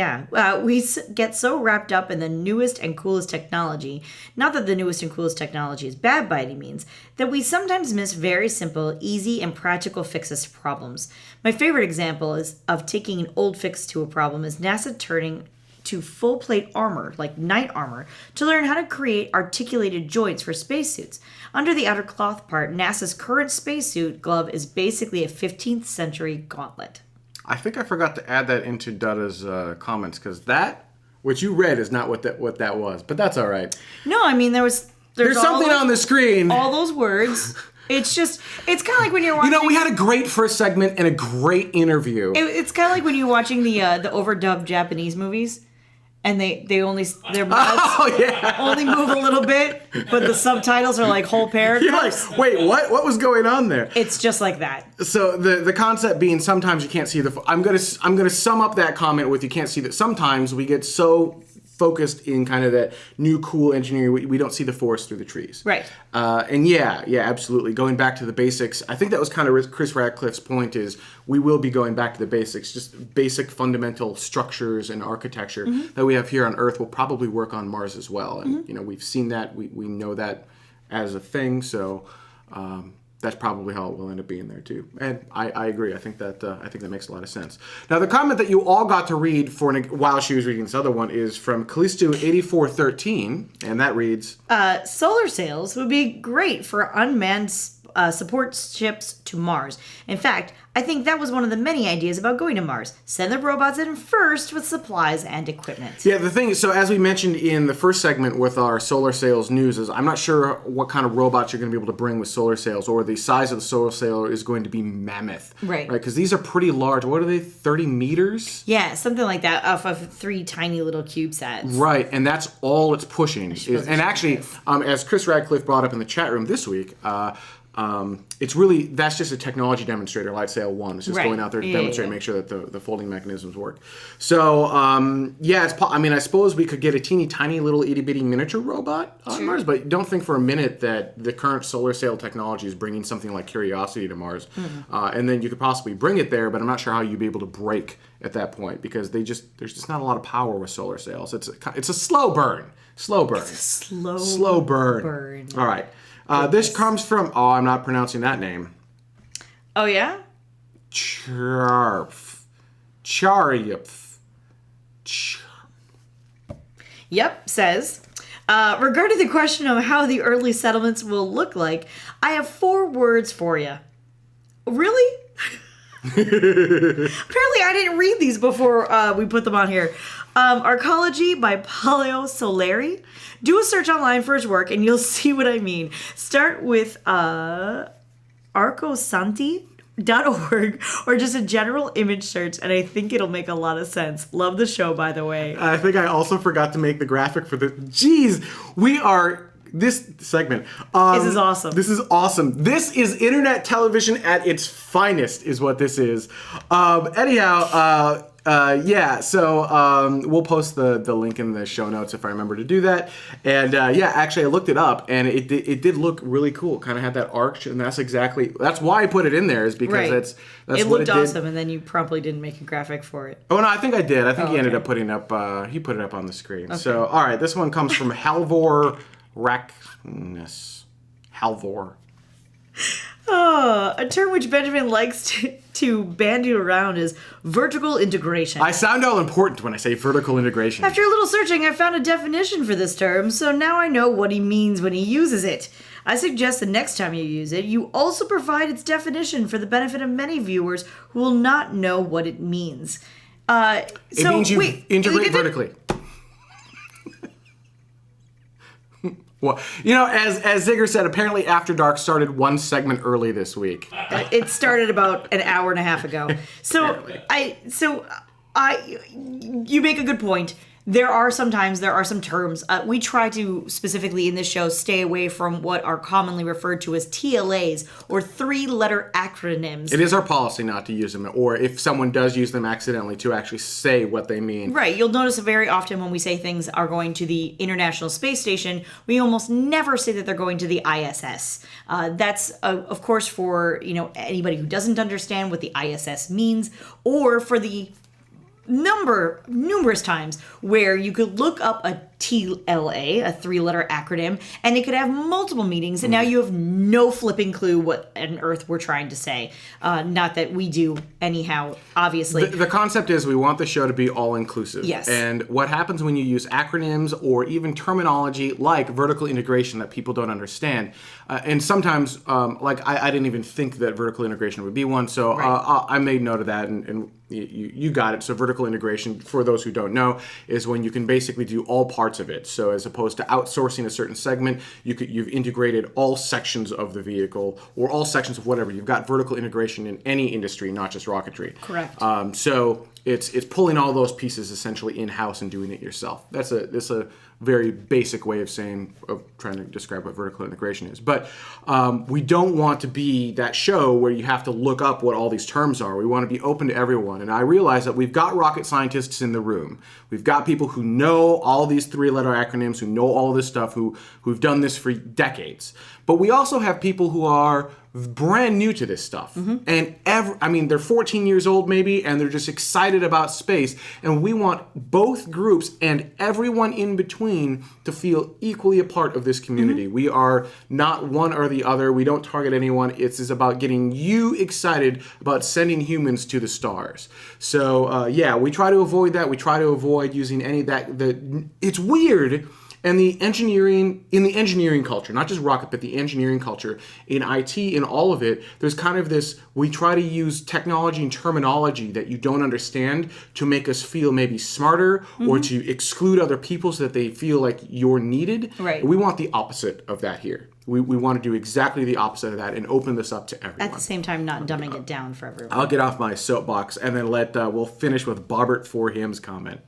we get so wrapped up in the newest and coolest technology, not that the newest and coolest technology is bad by any means, that we sometimes miss very simple, easy, and practical fixes to problems. My favorite example of taking an old fix to a problem is NASA turning to full plate armor, like knight armor, to learn how to create articulated joints for spacesuits. Under the outer cloth part, NASA's current spacesuit glove is basically a 15th century gauntlet. I think I forgot to add that into Dada's comments, because that, what you read, is not what that was, but that's all right. No, I mean, there's something on the screen. All those words. It's kind of like when you're watching... we had a great first segment and a great interview. It's kind of like when you're watching the overdubbed Japanese movies. And they only, their mouths only move a little bit, but the subtitles are like whole paragraphs. You're like, wait, what was going on there? It's just like that. So the concept being sometimes you can't see I'm gonna sum up that comment with you can't see that sometimes we get so focused in kind of that new cool engineering, we don't see the forest through the trees. Right. And absolutely. Going back to the basics, I think that was kind of Chris Radcliffe's point is we will be going back to the basics, just basic fundamental structures and architecture that we have here on Earth will probably work on Mars as well. And, we've seen that, we know that as a thing, so that's probably how it will end up being there too. And I agree. I think that makes a lot of sense. Now the comment that you all got to read while she was reading this other one is from Callisto8413, and that reads: solar sails would be great for unmanned support ships to Mars. In fact, I think that was one of the many ideas about going to Mars. Send the robots in first with supplies and equipment. Yeah, the thing is, so as we mentioned in the first segment with our solar sails news, is I'm not sure what kind of robots you're going to be able to bring with solar sails, or the size of the solar sail is going to be mammoth. Right. Because these are pretty large. What are they, 30 meters? Yeah, something like that, off of 3 tiny little CubeSats. Right, and that's all it's pushing. And actually, as Chris Radcliffe brought up in the chat room this week, it's really, that's just a technology demonstrator, Light Sail 1. It's just going out there to demonstrate, make sure that the folding mechanisms work. So, I suppose we could get a teeny tiny little itty bitty miniature robot on Mars, but don't think for a minute that the current solar sail technology is bringing something like Curiosity to Mars. And then you could possibly bring it there, but I'm not sure how you'd be able to break at that point, because there's just not a lot of power with solar sails. It's a slow burn. Slow burn. It's a slow burn. All right. This comes from, I'm not pronouncing that name. Oh, yeah? Charf. Yep, says, regarding the question of how the early settlements will look like, I have 4 words for you. Really? Apparently I didn't read these before we put them on here. Arcology by Paleo Soleri. Do a search online for his work and you'll see what I mean. Start with arcosanti.org or just a general image search, and I think it'll make a lot of sense. Love the show, by the way. I think I also forgot to make the graphic for the... Jeez, we are... This segment. This is awesome. This is awesome. This is internet television at its finest, is what this is. So we'll post the link in the show notes if I remember to do that. And actually I looked it up, and it did look really cool. It kind of had that arch, and that's why I put it in there, is because that's it what looked it did. awesome, and then you promptly didn't make a graphic for it. Oh no, I think I did. I think he ended up putting up. He put it up on the screen. Okay. So all right, this one comes from Halvor Rackness. Halvor. A term which Benjamin likes to bandy around is vertical integration. I sound all important when I say vertical integration. After a little searching, I found a definition for this term, so now I know what he means when he uses it. I suggest the next time you use it, you also provide its definition for the benefit of many viewers who will not know what it means. It means you integrate vertically. Well, as Zigger said, apparently After Dark started 1 segment early this week. It started about an hour and a half ago. You make a good point. There are some terms. We try to specifically in this show stay away from what are commonly referred to as TLAs, or 3-letter acronyms. It is our policy not to use them, or if someone does use them accidentally, to actually say what they mean. Right. You'll notice very often when we say things are going to the International Space Station, we almost never say that they're going to the ISS. That's, of course, for anybody who doesn't understand what the ISS means, or for the numerous times where you could look up a TLA, a 3-letter acronym, and it could have multiple meanings, and now you have no flipping clue what on earth we're trying to say. Not that we do anyhow, obviously. The concept is we want the show to be all-inclusive. Yes. And what happens when you use acronyms or even terminology like vertical integration that people don't understand, and sometimes, I didn't even think that vertical integration would be one, so I made note of that, and you got it. So vertical integration, for those who don't know, is when you can basically do all parts of it. So as opposed to outsourcing a certain segment, you've integrated all sections of the vehicle or all sections of whatever. You've got vertical integration in any industry, not just rocketry. Correct. So it's pulling all those pieces essentially in-house and doing it yourself. That's a very basic way of trying to describe what vertical integration is. But we don't want to be that show where you have to look up what all these terms are. We want to be open to everyone. And I realize that we've got rocket scientists in the room. We've got people who know all these 3-letter acronyms, who know all this stuff, who've done this for decades. But we also have people who are brand new to this stuff. And they're 14 years old maybe, and they're just excited about space. And we want both groups and everyone in between to feel equally a part of this community. We are not one or the other. We don't target anyone. It's about getting you excited about sending humans to the stars. So we try to avoid that. We try to avoid using any of that. It's weird. And in the engineering culture, not just rocket, but the engineering culture, in IT, in all of it, there's kind of this, we try to use technology and terminology that you don't understand to make us feel maybe smarter or to exclude other people so that they feel like you're needed. Right. We want the opposite of that here. We want to do exactly the opposite of that and open this up to everyone. At the same time, not dumbing it down for everyone. I'll get off my soapbox and then we'll finish with Bobbert for him's comment.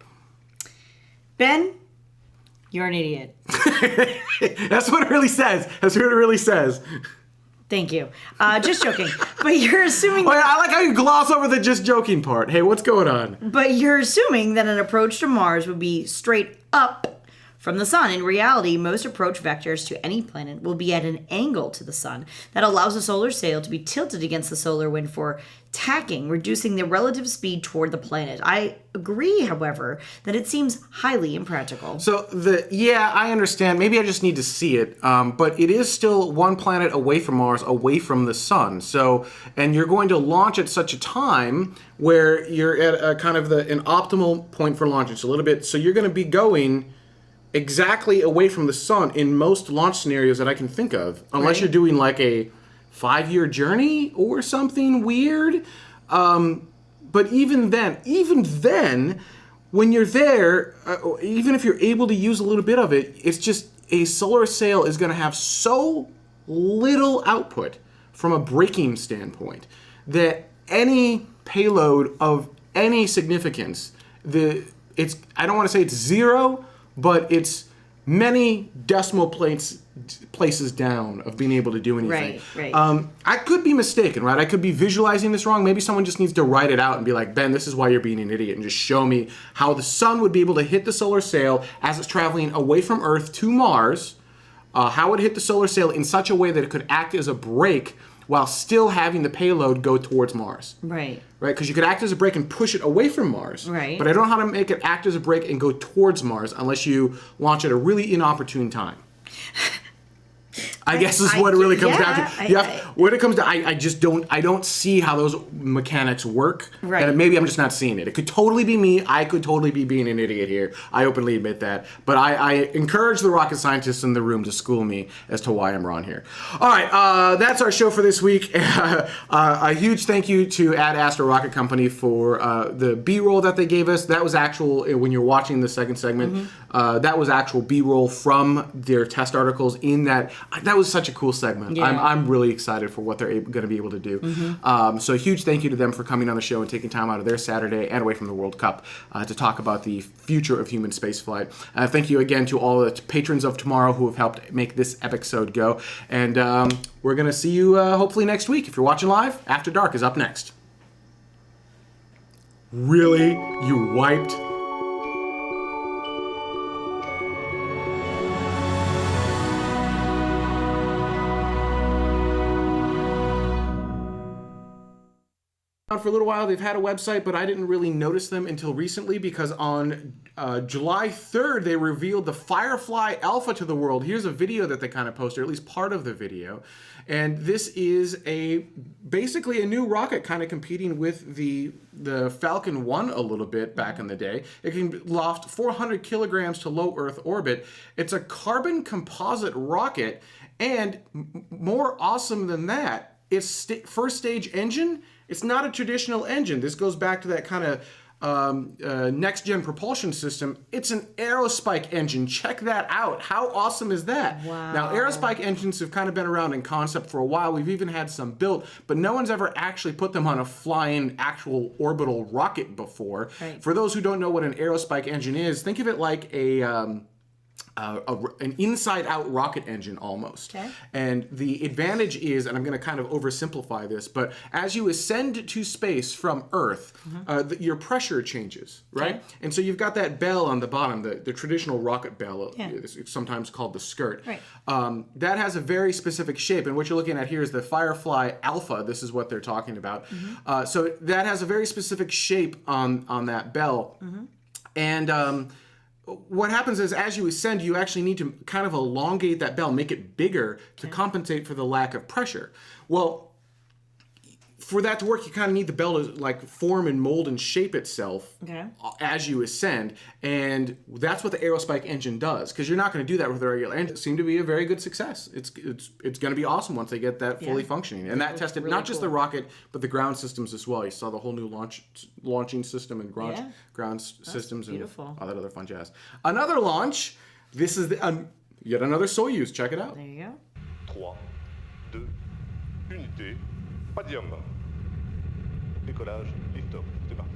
Ben? You're an idiot. That's what it really says. Thank you. Just joking. But you're assuming... I like how you gloss over the just joking part. Hey, what's going on? But you're assuming that an approach to Mars would be straight up from the sun. In reality, most approach vectors to any planet will be at an angle to the sun that allows the solar sail to be tilted against the solar wind for tacking, reducing the relative speed toward the planet. I agree, however, that it seems highly impractical. So, I understand. Maybe I just need to see it. But it is still one planet away from Mars, away from the sun. So, and you're going to launch at such a time where you're at a kind of an optimal point for launch. It's a little bit, so you're going to be going exactly away from the sun in most launch scenarios that I can think of, unless you're doing like a 5-year journey or something weird. But even then, when you're there, even if you're able to use a little bit of it, it's just a solar sail is going to have so little output from a braking standpoint that any payload of any significance, I don't want to say it's zero, but it's many decimal places down of being able to do anything. Right. I could be mistaken, right? I could be visualizing this wrong. Maybe someone just needs to write it out and be like, Ben, this is why you're being an idiot, and just show me how the sun would be able to hit the solar sail as it's traveling away from Earth to Mars, how it hit the solar sail in such a way that it could act as a brake while still having the payload go towards Mars. Right. Right? Because you could act as a brake and push it away from Mars. Right. But I don't know how to make it act as a brake and go towards Mars unless you launch at a really inopportune time. I guess is what it really comes down to. When it comes to, I don't see how those mechanics work. Right. And maybe I'm just not seeing it. It could totally be me. I could totally be being an idiot here. I openly admit that. But I encourage the rocket scientists in the room to school me as to why I'm wrong here. All right, that's our show for this week. A huge thank you to Ad Astra Rocket Company for the B-roll that they gave us. That was actual, when you're watching the second segment, that was actual B-roll from their test articles in that. That was such a cool segment. Yeah. I'm really excited for what they're going to be able to do. So a huge thank you to them for coming on the show and taking time out of their Saturday and away from the World Cup to talk about the future of human spaceflight. Thank you again to all the patrons of Tomorrow who have helped make this episode go. And we're going to see you hopefully next week. If you're watching live, After Dark is up next. Really? You wiped? for a little while. They've had a website, but I didn't really notice them until recently because on July 3rd, they revealed the Firefly Alpha to the world. Here's a video that they kind of posted, or at least part of the video. And this is basically a new rocket kind of competing with the Falcon 1 a little bit back in the day. It can loft 400 kilograms to low Earth orbit. It's a carbon composite rocket, and more awesome than that, its first stage engine, it's not a traditional engine. This goes back to that kind of next-gen propulsion system. It's an aerospike engine. Check that out. How awesome is that? Wow. Now, aerospike engines have kind of been around in concept for a while. We've even had some built, but no one's ever actually put them on a flying actual orbital rocket before. Right. For those who don't know what an aerospike engine is, think of it like an inside-out rocket engine almost. Okay. And the advantage is, and I'm going to kind of oversimplify this, but as you ascend to space from Earth, your pressure changes, right? Okay. And so you've got that bell on the bottom, the traditional rocket bell, Yeah. it's sometimes called the skirt. Right. That has a very specific shape, and what you're looking at here is the Firefly Alpha. This is what they're talking about. So that has a very specific shape on that bell. And what happens is as you ascend, you actually need to kind of elongate that bell, make it bigger to compensate for the lack of pressure. Well, for that to work, you kind of need the bell to like form and mold and shape itself as you ascend. And that's what the aerospike engine does, because you're not going to do that with a regular engine. It seemed to be a very good success. It's going to be awesome once they get that fully functioning. And that tested really not just the cool. rocket, but the ground systems as well. You saw the whole new launching system and ground systems beautiful. and all that other fun jazz. Another launch. This is yet another Soyuz. Check it out. There you go. 3, 2, unité, padium. Décollage, lift-off, c'est parti.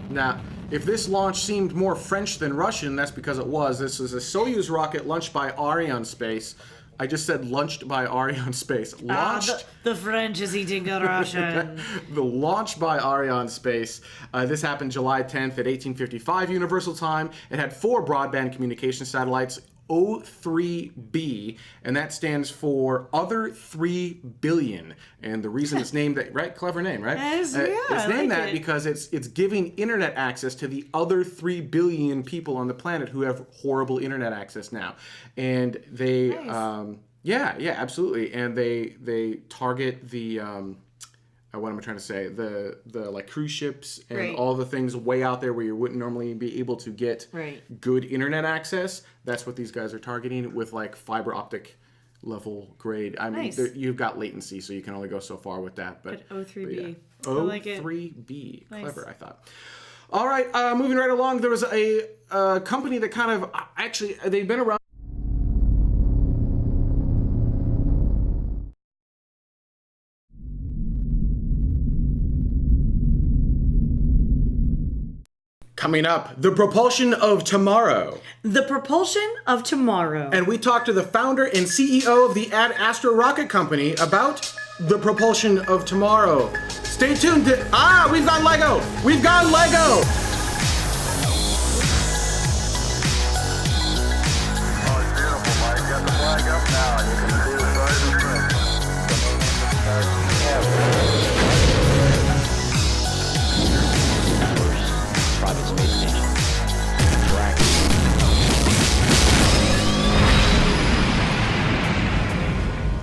Now, if this launch seemed more French than Russian, that's because it was. This was a Soyuz rocket launched by Arianespace. I just said launched by Arianespace. Launched. The French is eating a Russian. The launch by Arianespace. This happened July 10th at 1855 Universal Time. It had 4 broadband communication satellites, O3B, and that stands for Other 3 Billion. And the reason it's named that, right? Clever name, right? It's It's named that because it's giving internet access to the other 3 billion people on the planet who have horrible internet access now. And they, Nice. absolutely. And they target the, what am I trying to say? The like cruise ships and Right. all the things way out there where you wouldn't normally be able to get good internet access. That's what these guys are targeting with like fiber optic level grade. I mean, Nice. You've got latency, so you can only go so far with that. But O3B. yeah. I like it. O3B. Nice. Clever, I thought. All right, moving right along, there was a company that kind of, actually, they've been around. Coming up, the Propulsion of Tomorrow. The Propulsion of Tomorrow. And we talked to the founder and CEO of the Ad Astra Rocket Company about the Propulsion of Tomorrow. Stay tuned to... we've got Lego! We've got Lego! Oh, it's beautiful, Mike. Got the flag up now, and you can see the stars in Private space station. Track.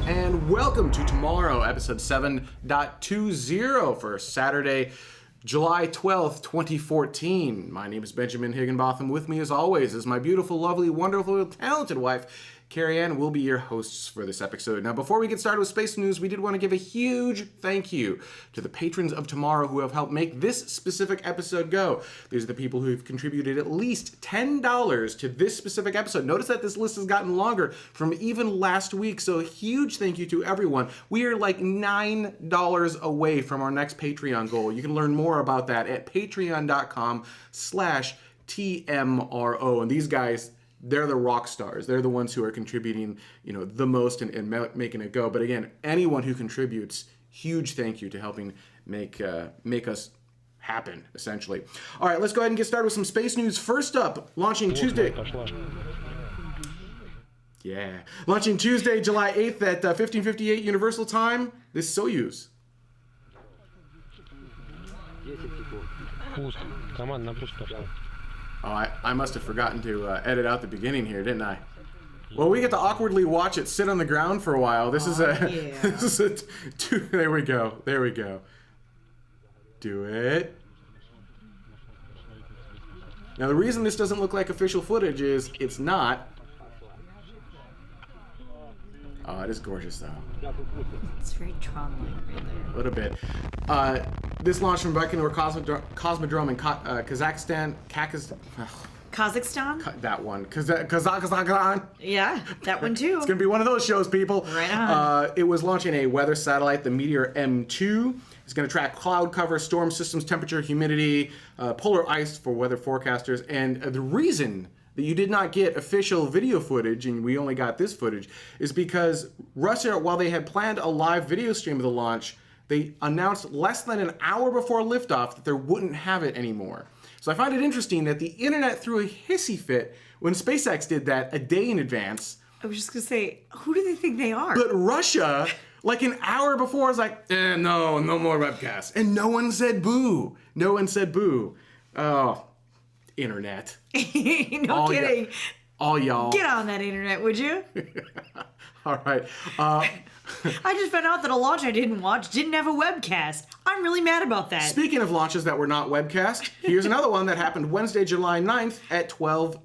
And welcome to Tomorrow, episode 7.20 for Saturday, July 12th, 2014. My name is Benjamin Higginbotham. With me, as always, is my beautiful, lovely, wonderful, talented wife, Carrie Ann. Will be your hosts for this episode. Now, before we get started with space news, we did want to give a huge thank you to the patrons of Tomorrow who have helped make this specific episode go. These are the people who've contributed at least $10 to this specific episode. Notice that this list has gotten longer from even last week, so a huge thank you to everyone. We are like $9 away from our next Patreon goal. You can learn more about that at patreon.com/TMRO. And these guys, they're the rock stars. They're the ones who are contributing, the most and making it go. But again, anyone who contributes, huge thank you to helping make us happen, essentially. All right, let's go ahead and get started with some space news. First up, launching Tuesday. Yeah. Launching Tuesday, July 8th at 15:58 Universal Time, this Soyuz. Oh, I must have forgotten to edit out the beginning here, didn't I? Well, we get to awkwardly watch it sit on the ground for a while. This is a... yeah. This is a... There we go. There we go. Do it. Now, the reason this doesn't look like official footage is it's not. Oh, it is gorgeous, though. It's very Tron-like right there. A little bit. This launched from Baikonur Cosmodrome in Kazakhstan. Kazakhstan? That one. Kazakhstan. Yeah, that one too. It's going to be one of those shows, people. Right on. It was launching a weather satellite, the Meteor M2. It's going to track cloud cover, storm systems, temperature, humidity, polar ice for weather forecasters. And the reason that you did not get official video footage, and we only got this footage, is because Russia, while they had planned a live video stream of the launch, they announced less than an hour before liftoff that they wouldn't have it anymore. So I find it interesting that the internet threw a hissy fit when SpaceX did that a day in advance. I was just going to say, who do they think they are? But Russia, like an hour before, was like, no more webcasts. And no one said boo. No one said boo. Oh, internet. No all kidding. All y'all. Get on that internet, would you? All right. I just found out that a launch I didn't watch didn't have a webcast. I'm really mad about that. Speaking of launches that were not webcast, here's another one that happened Wednesday, July 9th at 12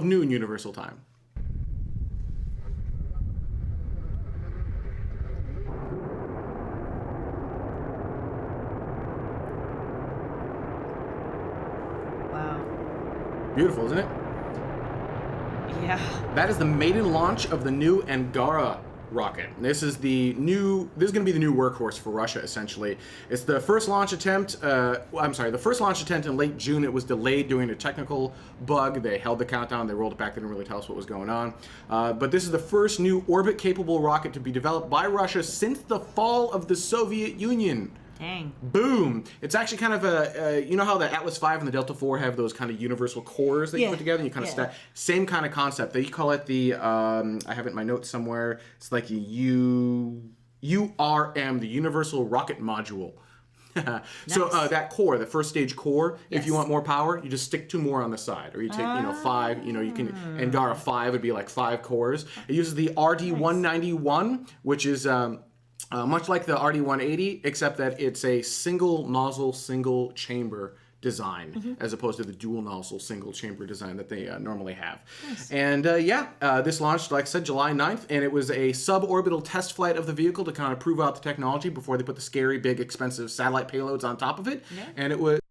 noon Universal Time. Wow. Beautiful, isn't it? Yeah. That is the maiden launch of the new Angara rocket. This is going to be the new workhorse for Russia, essentially. It's the first launch attempt, the first launch attempt in late June. It was delayed due to a technical bug. They held the countdown, they rolled it back, they didn't really tell us what was going on. But this is the first new orbit-capable rocket to be developed by Russia since the fall of the Soviet Union. Dang. Boom! It's actually kind of you know how the Atlas V and the Delta IV have those kind of universal cores that you put together and you kind of stack? Same kind of concept. They call it the, I have it in my notes somewhere, it's like a URM, the Universal Rocket Module. So that core, the first stage core, if you want more power, you just stick 2 more on the side, or you take 5. You can Angara 5 would be like 5 cores. It uses the RD191, which is much like the RD180, except that it's a single nozzle, single chamber design, as opposed to the dual nozzle, single chamber design that they normally have. Nice. And this launched, like I said, July 9th, and it was a suborbital test flight of the vehicle to kind of prove out the technology before they put the scary, big, expensive satellite payloads on top of it. Yeah. And it was